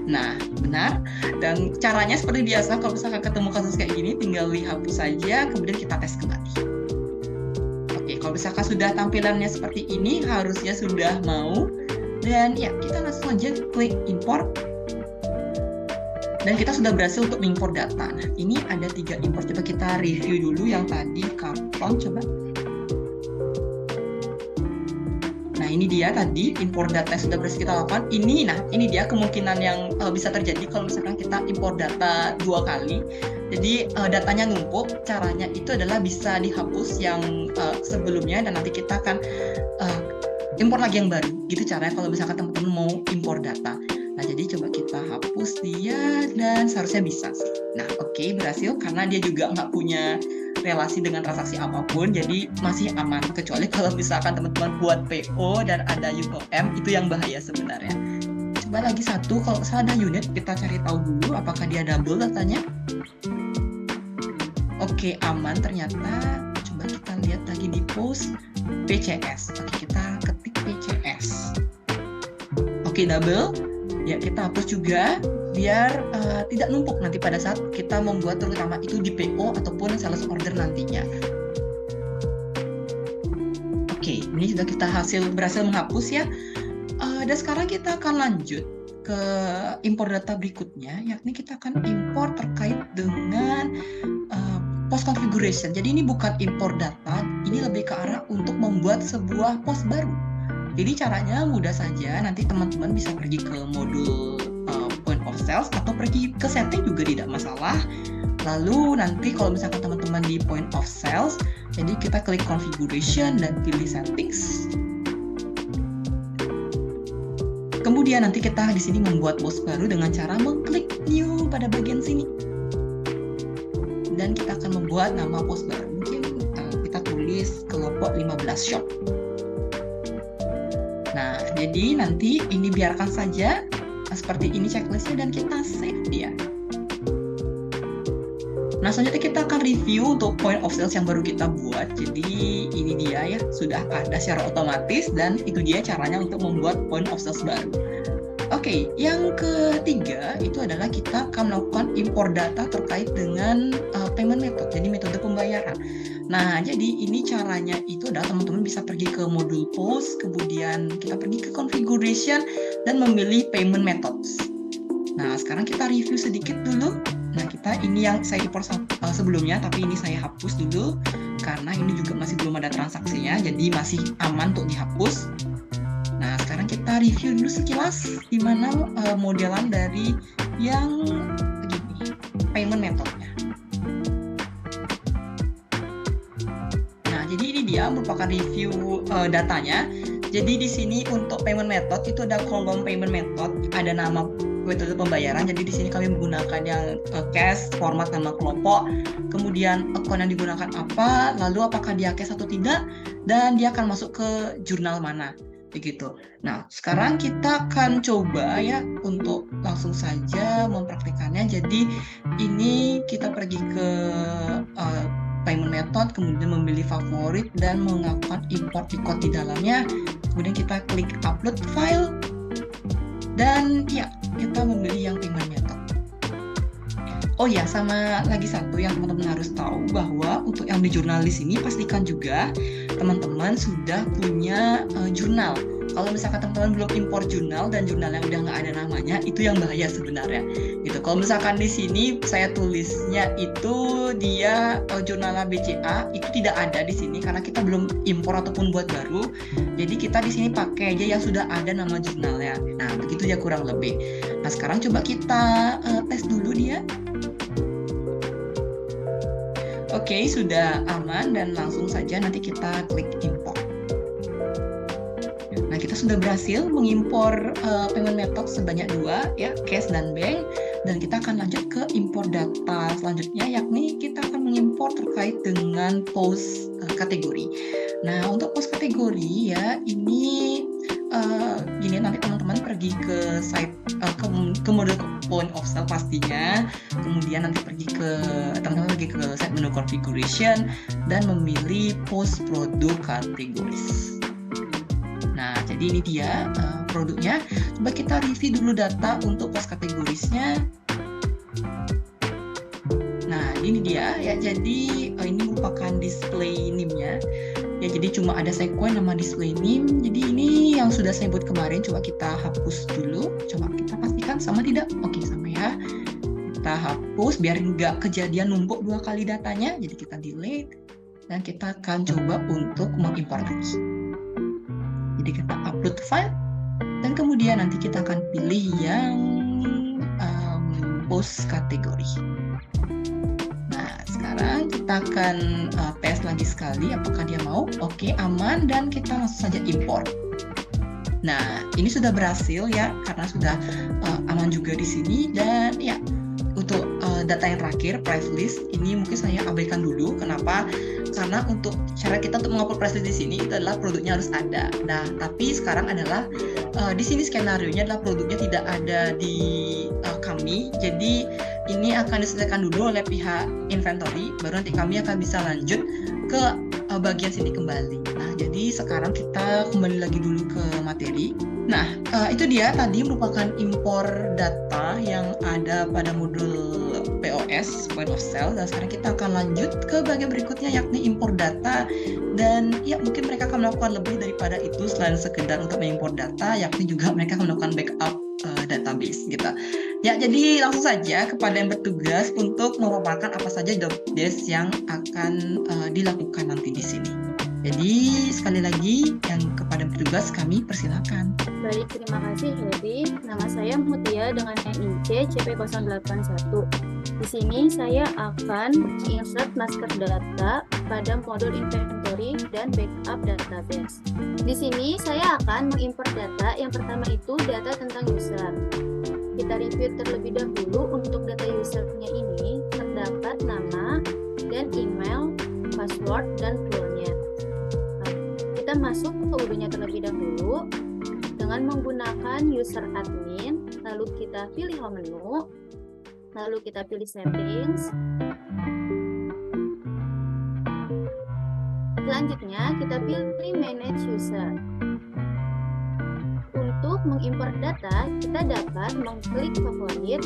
Nah, benar. Dan caranya seperti biasa, kalau misalkan ketemu kasus kayak gini, tinggal dihapus saja, kemudian kita tes kembali. Oke, kalau misalkan sudah tampilannya seperti ini, harusnya sudah mau. Dan ya, kita langsung aja klik import. Dan kita sudah berhasil untuk mengimpor data. Nah, ini ada 3 import. Coba kita review dulu yang tadi, karton, coba. Nah, ini dia tadi impor data yang sudah berhasil kita lakukan. Ini dia kemungkinan yang bisa terjadi kalau misalkan kita impor data 2 kali. Jadi datanya numpuk. Caranya itu adalah bisa dihapus yang sebelumnya dan nanti kita akan impor lagi yang baru. Gitu caranya kalau misalkan teman-teman mau impor data. Nah, jadi coba kita hapus dia dan seharusnya bisa sih. Nah, oke, berhasil karena dia juga nggak punya relasi dengan transaksi apapun, jadi masih aman. Kecuali kalau misalkan teman-teman buat PO dan ada UOM, itu yang bahaya sebenarnya. Coba lagi satu, kalau misalnya ada unit, kita cari tahu dulu apakah dia double datanya. Oke, aman ternyata. Coba kita lihat lagi di post PCS. Oke, kita ketik PCS. Oke, double. Ya, kita hapus juga biar tidak numpuk nanti pada saat kita membuat, terutama itu di PO ataupun sales order nantinya. Oke, ini sudah kita berhasil menghapus ya. Dan sekarang kita akan lanjut ke impor data berikutnya, yakni kita akan impor terkait dengan post configuration. Jadi ini bukan impor data, ini lebih ke arah untuk membuat sebuah post baru. Jadi caranya mudah saja, nanti teman-teman bisa pergi ke modul point of sales atau pergi ke setting juga tidak masalah. Lalu nanti kalau misalkan teman-teman di point of sales, jadi kita klik configuration dan pilih settings. Kemudian nanti kita di sini membuat post baru dengan cara mengklik new pada bagian sini. Dan kita akan membuat nama post baru. Mungkin kita tulis kelompok 15 shop. Nah, jadi nanti ini biarkan saja seperti ini checklistnya dan kita save dia. Nah, selanjutnya kita akan review untuk point of sales yang baru kita buat. Jadi ini dia ya, sudah ada secara otomatis dan itu dia caranya untuk membuat point of sales baru. Oke, yang ketiga itu adalah kita akan melakukan impor data terkait dengan payment method, jadi metode pembayaran. Nah, jadi ini caranya itu adalah teman-teman bisa pergi ke modul post, kemudian kita pergi ke configuration dan memilih payment methods. Nah, sekarang kita review sedikit dulu. Nah, kita ini yang saya import sebelumnya, tapi ini saya hapus dulu karena ini juga masih belum ada transaksinya, jadi masih aman untuk dihapus. Nah, sekarang kita review dulu sekilas di mana modelan dari yang begini, payment methodnya. Nah, jadi ini dia merupakan review datanya. Jadi di sini untuk payment method itu ada kolom payment method, ada nama metode pembayaran. Jadi di sini kami menggunakan yang cash, format nama kelompok, kemudian akun yang digunakan apa, lalu apakah dia cash atau tidak, dan dia akan masuk ke jurnal mana. Begitu. Nah, sekarang kita akan coba ya untuk langsung saja mempraktikannya. Jadi ini kita pergi ke payment method, kemudian memilih favorit dan melakukan import record di dalamnya. Kemudian kita klik upload file dan ya kita memilih yang payment method. Oh ya, sama lagi satu yang teman-teman harus tahu bahwa untuk yang di jurnal di sini pastikan juga teman-teman sudah punya jurnal. Kalau misalkan teman-teman belum import jurnal dan jurnalnya udah nggak ada namanya, itu yang bahaya sebenarnya. Gitu. Kalau misalkan di sini saya tulisnya itu dia jurnalnya BCA, itu tidak ada di sini karena kita belum import ataupun buat baru. Jadi kita di sini pakai aja yang sudah ada nama jurnalnya. Nah, begitu ya kurang lebih. Nah, sekarang coba kita tes dulu dia. Oke, sudah aman dan langsung saja nanti kita klik import. Nah, kita sudah berhasil mengimpor payment method sebanyak 2 ya, cash dan bank, dan kita akan lanjut ke impor data selanjutnya, yakni kita akan mengimpor terkait dengan post kategori. Nah, untuk post kategori ya, ini gini, nanti teman-teman pergi ke site ke model point of sale pastinya, kemudian nanti teman-teman pergi ke site menu configuration dan memilih post produk kategoris. Nah, jadi ini dia produknya. Coba kita review dulu data untuk post kategorisnya. Nah, ini dia ya. Jadi ini merupakan display name-nya. Ya, jadi cuma ada sekuen nama display name. Jadi ini yang sudah saya buat kemarin. Coba kita hapus dulu. Coba kita pastikan sama tidak? Oke, sama ya. Kita hapus biar nggak kejadian numpuk 2 kali datanya. Jadi kita delete dan kita akan coba untuk mengimport lagi. Jadi kita upload file dan kemudian nanti kita akan pilih yang post kategori. Sekarang kita akan tes lagi sekali apakah dia mau. Oke, aman, dan kita langsung saja import. Nah, ini sudah berhasil ya, karena sudah aman juga di sini. Dan ya, untuk data yang terakhir, price list, ini mungkin saya abaikan dulu. Kenapa? Karena untuk cara kita untuk mengupload price list di sini itu adalah produknya harus ada. Nah, tapi sekarang adalah di sini skenario-nya adalah produknya tidak ada di kami. Jadi ini akan diselesaikan dulu oleh pihak inventory, baru nanti kami akan bisa lanjut ke bagian sini kembali. Nah, jadi sekarang kita kembali lagi dulu ke materi. Nah, itu dia tadi merupakan impor data yang ada pada modul POS, point of sale. Dan sekarang kita akan lanjut ke bagian berikutnya, yakni impor data. Dan ya, mungkin mereka akan melakukan lebih daripada itu selain sekedar untuk mengimpor data, yakni juga mereka akan melakukan backup database gitu. Ya, jadi langsung saja kepada yang bertugas untuk memaparkan apa saja job desk yang akan dilakukan nanti di sini. Jadi sekali lagi yang kepada bertugas kami persilakan. Baik, terima kasih Hedi. Nama saya Mutia dengan NIC CP081. Di sini saya akan insert master data pada modul inventory dan backup database. Di sini saya akan mengimport data. Yang pertama itu data tentang user. Kita review terlebih dahulu. Untuk data usernya ini terdapat nama dan email, password, dan role-nya. Kita masuk ke UID-nya terlebih dahulu dengan menggunakan user admin, lalu kita pilih home menu, lalu kita pilih settings. Selanjutnya kita pilih manage user. Untuk mengimport data, kita dapat mengklik favorit,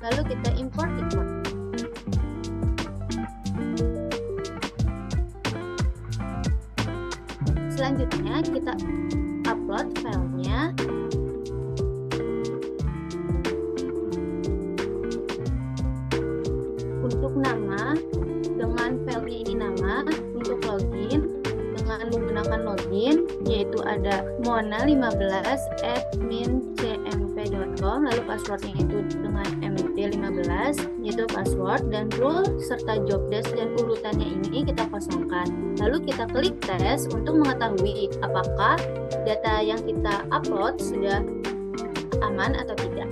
lalu kita import. Selanjutnya kita upload filenya. Untuk nama, dengan filenya ini nama. Untuk login, dengan menggunakan login, yaitu ada mona15@mincmp.com, lalu passwordnya itu dengan mp15, yaitu password, dan role serta job desk dan urutannya ini kita kosongkan. Lalu kita klik tes untuk mengetahui apakah data yang kita upload sudah aman atau tidak.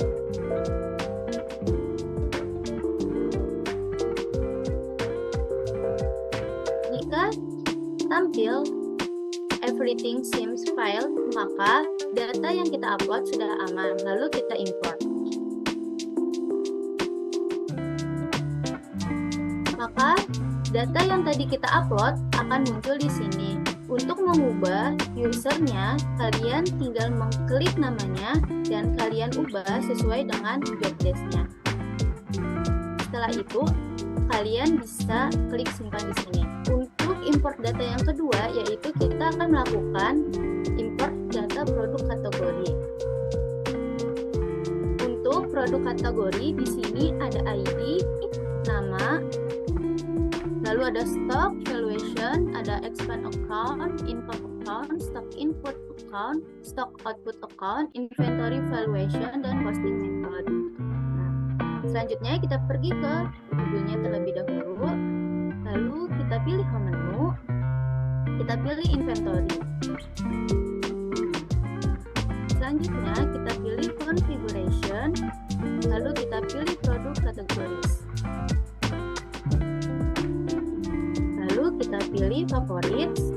Jika tampil everything seems fine, maka data yang kita upload sudah aman. Lalu kita import. Maka data yang tadi kita upload akan muncul di sini. Untuk mengubah usernya, kalian tinggal mengklik namanya dan kalian ubah sesuai dengan job desk-nya. Setelah itu, kalian bisa klik simpan di sini. Untuk import data yang kedua, yaitu kita akan melakukan import data produk kategori. Untuk produk kategori, di sini ada ID, nama, lalu ada stock valuation, ada expand account, income account, stock input account, stock output account, inventory valuation, dan costing method. Selanjutnya kita pergi ke videonya terlebih dahulu, lalu kita pilih home menu, kita pilih inventory. Selanjutnya kita pilih configuration, lalu kita pilih produk categories. Lalu kita pilih favorites,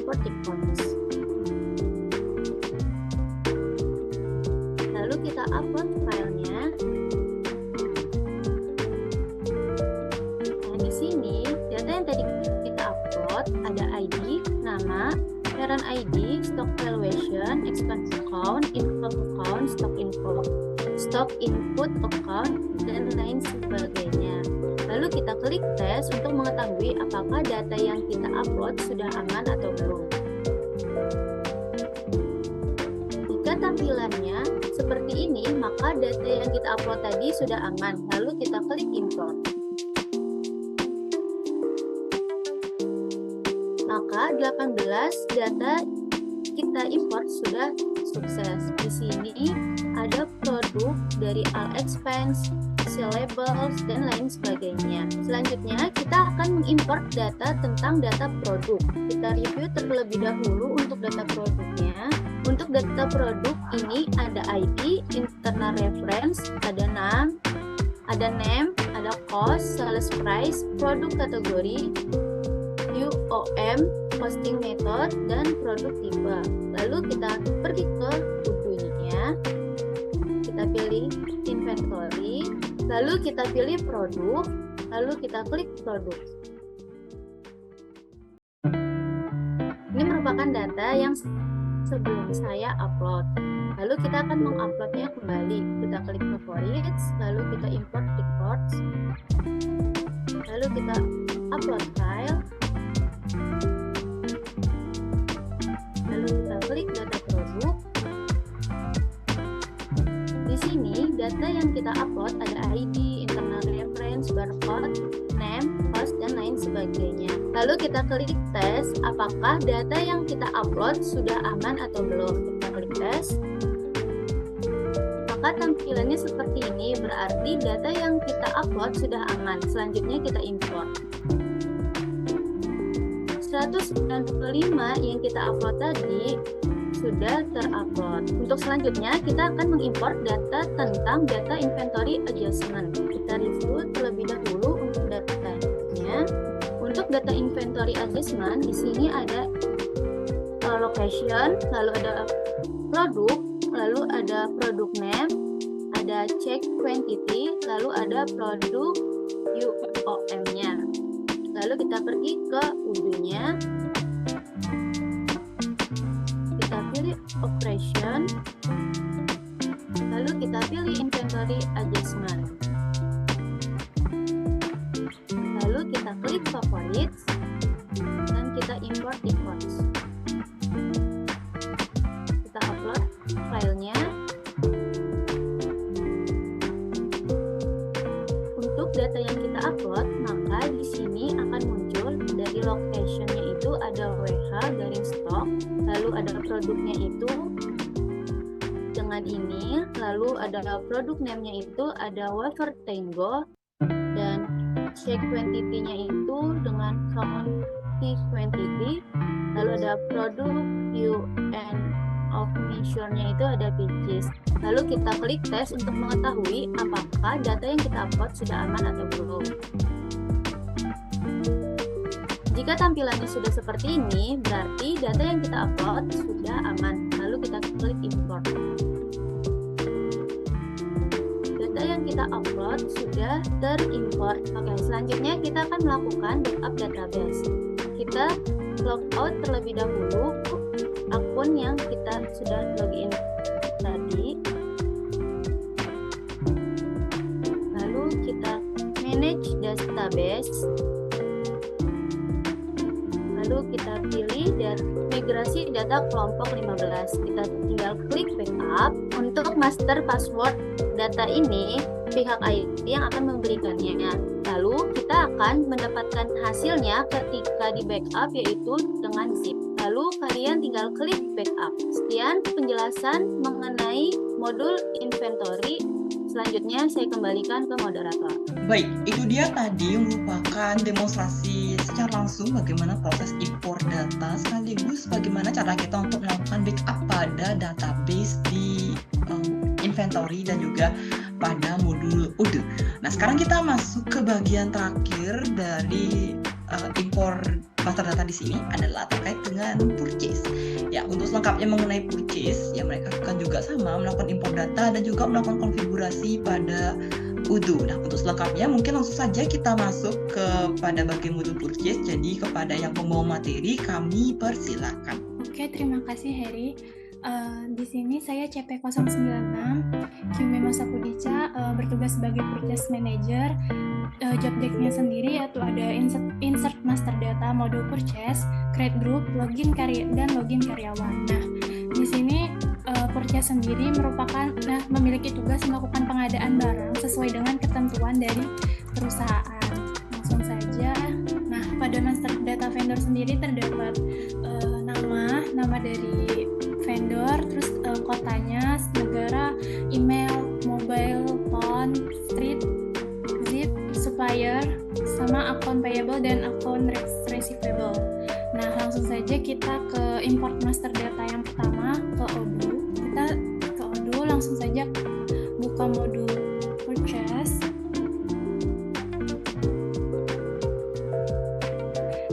import records. Lalu kita upload filenya. Nah, di sini data yang tadi kita upload ada ID, nama, parent ID, stock valuation, expense account, info account, stock input account, dan lain sebagainya. Lalu kita klik tes untuk mengetahui apakah data yang kita upload sudah aman atau belum. Jika tampilannya seperti ini, maka data yang kita upload tadi sudah aman. Lalu kita klik import. Maka 18 data kita import sudah sukses. Di sini ada produk dari all expense, labels, dan lain sebagainya. Selanjutnya kita akan mengimport data tentang data produk. Kita review terlebih dahulu untuk data produknya. Untuk data produk ini ada ID, internal reference, ada name, ada cost, sales price, produk kategori, UOM, costing method, dan produk tipe. Lalu kita pergi ke bukunya, kita pilih inventory, lalu kita pilih produk, lalu kita klik produk. Ini merupakan data yang sebelum saya upload. Lalu kita akan menguploadnya kembali. Kita klik favorites, lalu kita import records, lalu kita upload file, lalu kita klik data produk. Di sini data yang kita upload ada ID, internal reference, barcode, name, cost, dan lain sebagainya. Lalu kita klik tes apakah data yang kita upload sudah aman atau belum. Kita klik tes. Maka tampilannya seperti ini, berarti data yang kita upload sudah aman. Selanjutnya kita import. 195 yang kita upload tadi sudah terupload. Untuk selanjutnya kita akan mengimport data tentang data inventory adjustment. Kita review terlebih dahulu untuk datanya. Untuk data inventory adjustment di sini ada location, lalu ada produk, lalu ada product name, ada check quantity, lalu ada produk UOM-nya. Lalu kita pergi ke UB-nya. Kita pilih operation, lalu kita pilih inventory adjustment, lalu kita klik favorites dan kita import records. Kita upload filenya. Untuk data yang kita upload, maka di sini akan muncul dari location-nya itu ada WH garing stock, lalu ada produknya itu dengan ini, lalu ada produk name-nya itu ada wafer tango, dan check quantity-nya itu dengan quantity, lalu ada produk UN of measure-nya itu ada pitches. Lalu kita klik tes untuk mengetahui apakah data yang kita upload sudah aman atau belum. Jika tampilannya sudah seperti ini, berarti data yang kita upload sudah aman. Lalu kita klik import. Data yang kita upload sudah terimport. Oke, selanjutnya kita akan melakukan backup database. Kita logout terlebih dahulu akun yang kita sudah login tadi. Lalu kita manage database. Lalu kita pilih dan migrasi data kelompok 15. Kita tinggal klik backup. Untuk master password data ini pihak IT yang akan memberikannya. Lalu kita akan mendapatkan hasilnya ketika di backup, yaitu dengan zip. Lalu kalian tinggal klik backup. Sekian penjelasan mengenai modul inventory. Selanjutnya saya kembalikan ke moderator. Baik, itu dia tadi merupakan demonstrasi secara langsung bagaimana proses import data sekaligus bagaimana cara kita untuk melakukan backup pada database di inventory dan juga pada modul UD. Nah, sekarang kita masuk ke bagian terakhir dari impor master data di sini adalah terkait dengan purchase. Ya, untuk selengkapnya mengenai purchase, ya mereka akan juga sama melakukan impor data dan juga melakukan konfigurasi pada Odoo. Nah, untuk selengkapnya mungkin langsung saja kita masuk kepada bagian modul purchase. Jadi kepada yang pembawa materi kami persilakan. Oke, terima kasih Heri. Di sini saya CP096, Kyumemo Sakudicha, bertugas sebagai Purchase Manager. Job desk-nya sendiri yaitu ada insert master data, modul purchase, create group, login karyawan. Nah, di sini purchase sendiri memiliki tugas melakukan pengadaan barang sesuai dengan ketentuan dari perusahaan. Langsung saja. Nah, pada master data vendor sendiri terdapat nama dari vendor, terus kotanya, negara, email, mobile, phone, street, zip, supplier, sama account payable dan account receivable. Nah, langsung saja kita ke import master data yang pertama, ke Odoo. Kita ke Odoo, langsung saja buka modul purchase.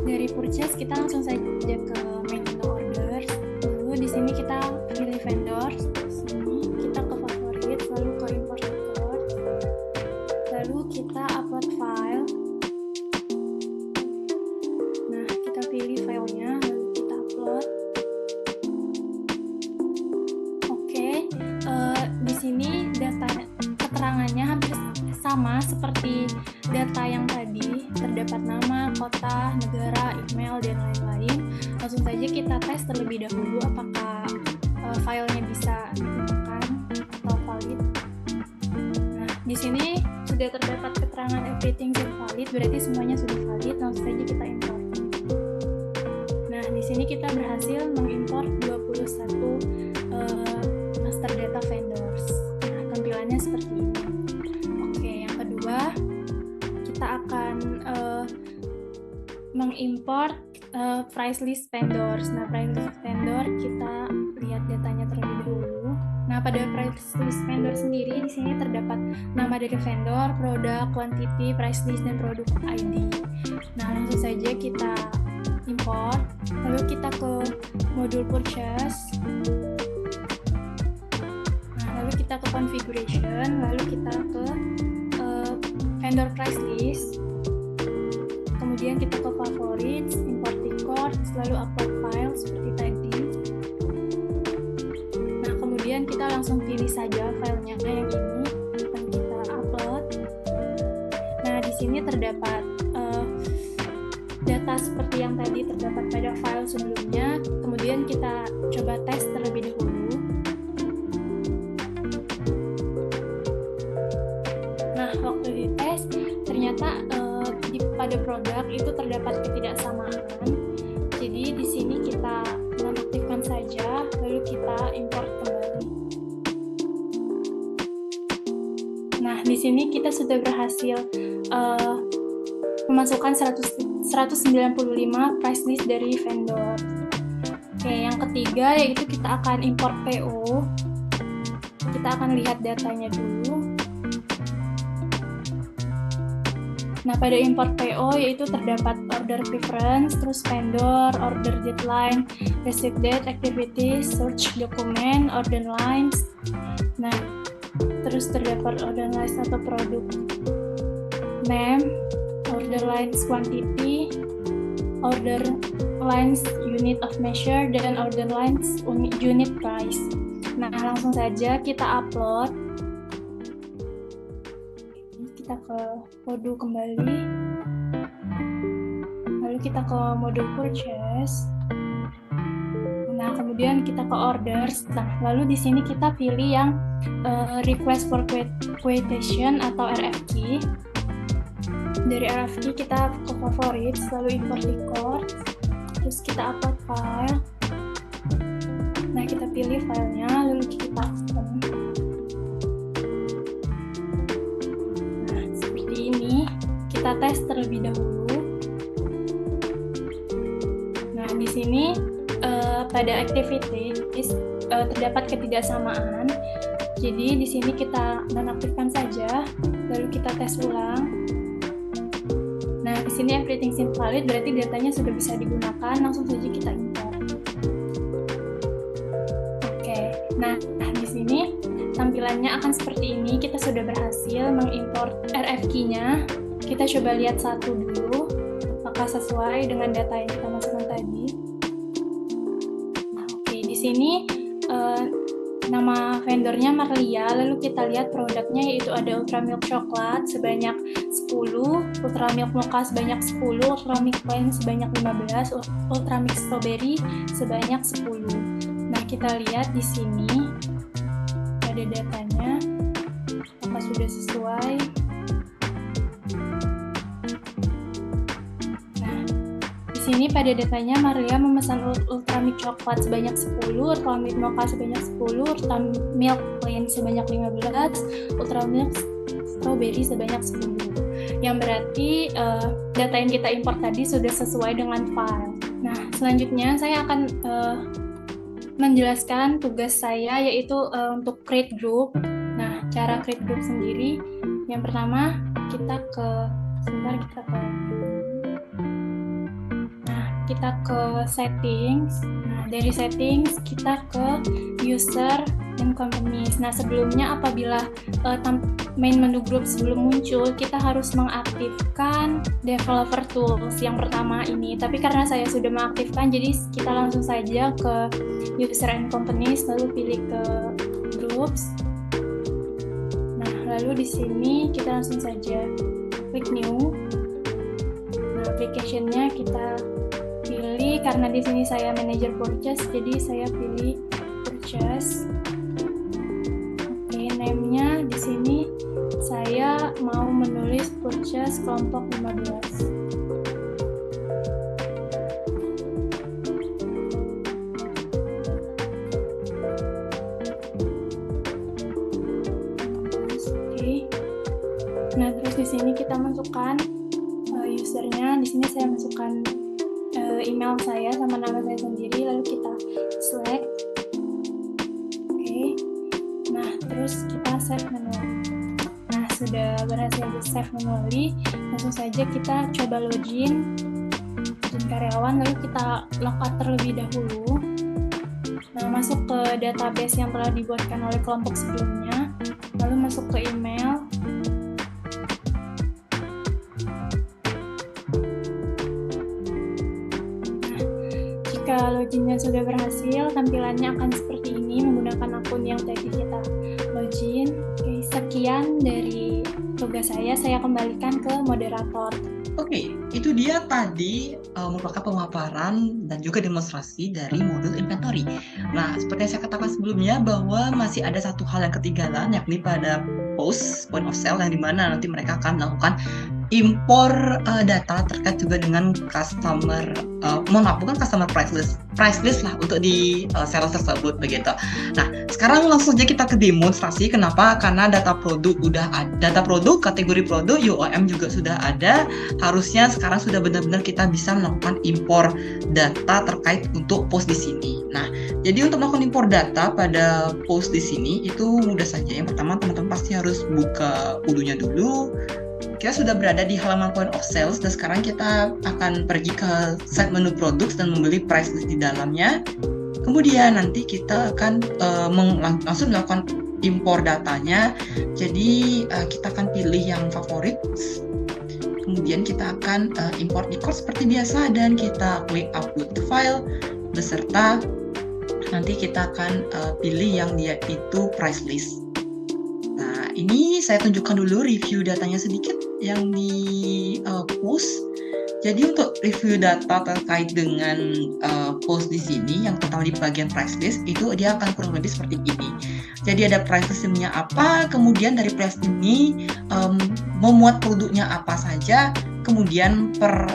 Dari purchase kita langsung saja ke menu orders. Lalu di sini kita pilih vendors. Sini kita ke favorit, lalu ke import record. Lalu kita upload file. Nah, kita pilih filenya, lalu kita upload. Oke, di sini keterangannya hampir sama seperti data yang tadi, terdapat nama, kota, negara, email, dan lain-lain. Langsung saja kita tes terlebih dahulu apakah filenya bisa digunakan atau valid. Nah, di sini sudah terdapat keterangan everything is valid, berarti semuanya sudah valid. Langsung saja kita import. Nah, di sini kita berhasil mengimport 21 master data vendors. Nah, tampilannya seperti ini. Oke, yang kedua kita akan mengimport price list vendors. Nah, price list vendor kita lihat datanya terlebih dahulu. Nah, pada price list vendor sendiri di sini terdapat nama dari vendor, produk, quantity, price list, dan produk ID. Nah, langsung saja kita import. Lalu kita ke modul purchase. Nah, lalu kita ke configuration, lalu kita ke vendor price list. Kemudian kita ke favorites, import records, lalu upload file seperti tadi. Nah, kemudian kita langsung pilih saja filenya yang ini dan kita upload. Nah, di sini terdapat data seperti yang tadi terdapat pada file sebelumnya. Kemudian kita coba tes terlebih dahulu. Nah, waktu dites ternyata pada produk itu terdapat ketidaksamaan. Jadi di sini kita nonaktifkan saja, lalu kita import kembali. Nah, di sini kita sudah berhasil memasukkan 195 price list dari vendor. Oke, yang ketiga yaitu kita akan import PO. Kita akan lihat datanya dulu. Nah, pada import PO yaitu terdapat order preference, terus vendor, order deadline, receive date, activities, search document, order lines. Nah, terus terdapat order lines atau produk name, order lines quantity, order lines unit of measure, dan order lines unit price. Nah, langsung saja kita upload. Kita ke modul kembali, lalu kita ke modul purchase. Nah, kemudian kita ke orders. Nah, lalu di sini kita pilih yang request for quotation atau RFQ. Dari RFQ kita ke favorites, lalu import record, terus kita upload file. Nah, kita pilih filenya, lalu kita open. Kita tes terlebih dahulu. Nah, di sini pada activities terdapat ketidaksamaan. Jadi di sini kita nonaktifkan saja, lalu kita tes ulang. Nah, di sini everything seems valid, berarti datanya sudah bisa digunakan. Langsung saja kita import. Oke, nah di sini tampilannya akan seperti ini. Kita sudah berhasil mengimport RF key-nya. Kita coba lihat satu dulu, apakah sesuai dengan data yang kita masukkan tadi. Nah, oke, di sini nama vendornya Marlia, lalu kita lihat produknya yaitu ada Ultra Milk Coklat sebanyak 10, Ultra Milk Mocha sebanyak 10, Ultra Milk Plain sebanyak 15, Ultra Milk Strawberry sebanyak 10. Nah, kita lihat di sini ada datanya, apakah sudah sesuai. Di sini pada datanya Maria memesan Ultra Milk Coklat sebanyak 10, Ultra Milk Mocha sebanyak 10, Ultra Milk Plain sebanyak 15, Ultra Milk Strawberry sebanyak 10. Yang berarti data yang kita import tadi sudah sesuai dengan file. Nah, selanjutnya saya akan menjelaskan tugas saya yaitu untuk create group. Nah, cara create group sendiri, yang pertama kita ke settings. Nah, dari settings kita ke user dan companies. Nah, sebelumnya apabila main menu group sebelum muncul, kita harus mengaktifkan developer tools yang pertama ini. Tapi karena saya sudah mengaktifkan, jadi kita langsung saja ke user and companies, lalu pilih ke groups. Nah, lalu di sini kita langsung saja klik new. Nah, application-nya kita pilih, karena di sini saya manager purchase, jadi saya pilih purchase. Oke, name-nya di sini saya mau menulis purchase kelompok 15. Oke. Nah, terus di sini kita masukkan usernya. Di sini saya masukkan email saya sama nama saya sendiri, lalu kita select. Oke. Nah, terus kita save manually. Nah, sudah berhasil di save manually, langsung saja kita coba login karyawan, lalu kita logout terlebih dahulu. Nah, masuk ke database yang telah dibuatkan oleh kelompok sebelumnya, lalu masuk ke email. Jika loginnya sudah berhasil, tampilannya akan seperti ini menggunakan akun yang tadi kita login. Oke, sekian dari tugas saya kembalikan ke moderator. Oke, itu dia tadi merupakan pemaparan dan juga demonstrasi dari modul inventory. Nah, seperti yang saya katakan sebelumnya bahwa masih ada satu hal yang ketinggalan, yakni pada point of sale yang dimana nanti mereka akan melakukan impor data terkait juga dengan customer, bukan customer price list lah untuk di sales tersebut begitu. Nah, sekarang langsung saja kita ke demonstrasi. Kenapa? Karena data produk udah ada, data produk, kategori produk, UOM juga sudah ada. Harusnya sekarang sudah benar-benar kita bisa melakukan impor data terkait untuk post di sini. Nah, jadi untuk melakukan impor data pada post di sini itu mudah saja. Yang pertama, teman-teman pasti harus buka Udunya dulu. Kita sudah berada di halaman point of sales dan sekarang kita akan pergi ke set menu products dan membeli price list di dalamnya. Kemudian nanti kita akan langsung melakukan impor datanya. Jadi kita akan pilih yang favorit. Kemudian kita akan import di cart seperti biasa dan kita klik upload to file beserta nanti kita akan pilih yang dia itu price list. Nah, ini saya tunjukkan dulu review datanya sedikit yang di post. Jadi untuk review data terkait dengan post di sini yang terutama di bagian price list itu dia akan kurang lebih seperti ini. Jadi ada price listnya apa, kemudian dari price ini memuat produknya apa saja, kemudian per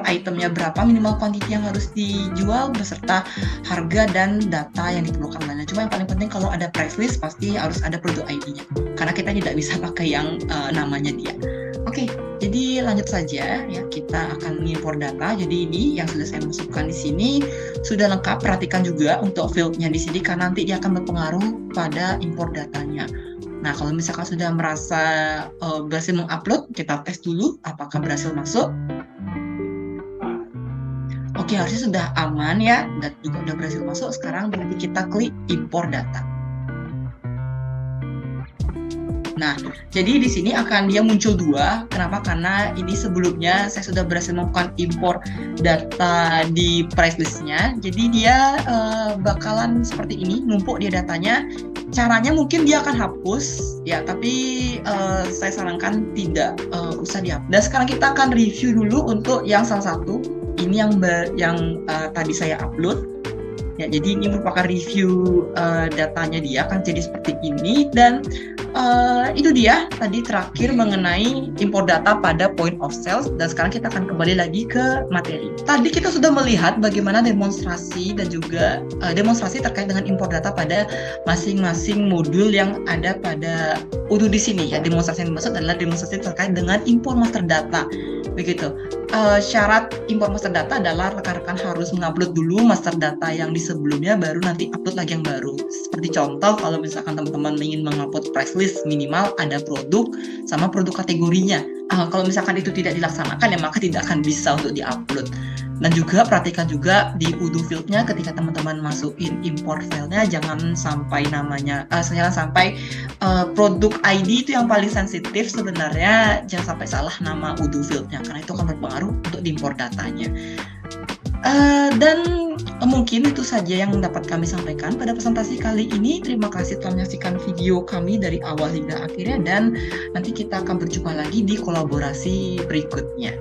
itemnya berapa, minimal quantity yang harus dijual beserta harga dan data yang diperlukan lainnya. Cuma yang paling penting kalau ada price list pasti harus ada produk ID-nya karena kita tidak bisa pakai yang namanya dia. Oke, jadi lanjut saja ya, kita akan mengimpor data. Jadi ini yang sudah saya masukkan di sini sudah lengkap. Perhatikan juga untuk field-nya di sini karena nanti dia akan berpengaruh pada impor datanya. Nah, kalau misalkan sudah merasa berhasil mengupload, kita tes dulu apakah berhasil masuk. Oke, harusnya sudah aman ya, dan juga sudah berhasil masuk. Sekarang berarti kita klik import data. Nah, jadi di sini akan dia muncul dua. Kenapa? Karena ini sebelumnya saya sudah berhasil melakukan import data di price list-nya. Jadi dia bakalan seperti ini, numpuk dia datanya. Caranya mungkin dia akan hapus, ya, tapi saya sarankan tidak usah dihapus. Dan sekarang kita akan review dulu untuk yang salah satu. Ini yang tadi saya upload. Ya, jadi ini merupakan review datanya dia akan jadi seperti ini, dan itu dia tadi terakhir mengenai import data pada point of sales. Dan sekarang kita akan kembali lagi ke materi. Tadi kita sudah melihat bagaimana demonstrasi dan juga demonstrasi terkait dengan import data pada masing-masing modul yang ada pada Odoo di sini ya. Demonstrasi yang dimaksud adalah demonstrasi terkait dengan import master data. Begitu. Syarat import master data adalah rekan-rekan harus mengupload dulu master data yang di sebelumnya, baru nanti upload lagi yang baru. Seperti contoh, kalau misalkan teman-teman ingin mengupload price list, minimal ada produk sama produk kategorinya. Kalau misalkan itu tidak dilaksanakan, ya maka tidak akan bisa untuk diupload. Dan juga perhatikan juga di Odoo field-nya ketika teman-teman masukin import file-nya, jangan sampai namanya, jangan sampai produk ID itu yang paling sensitif sebenarnya, jangan sampai salah nama Odoo field-nya, karena itu akan berpengaruh untuk diimport datanya. Dan mungkin itu saja yang dapat kami sampaikan pada presentasi kali ini. Terima kasih telah menyaksikan video kami dari awal hingga akhirnya, dan nanti kita akan berjumpa lagi di kolaborasi berikutnya.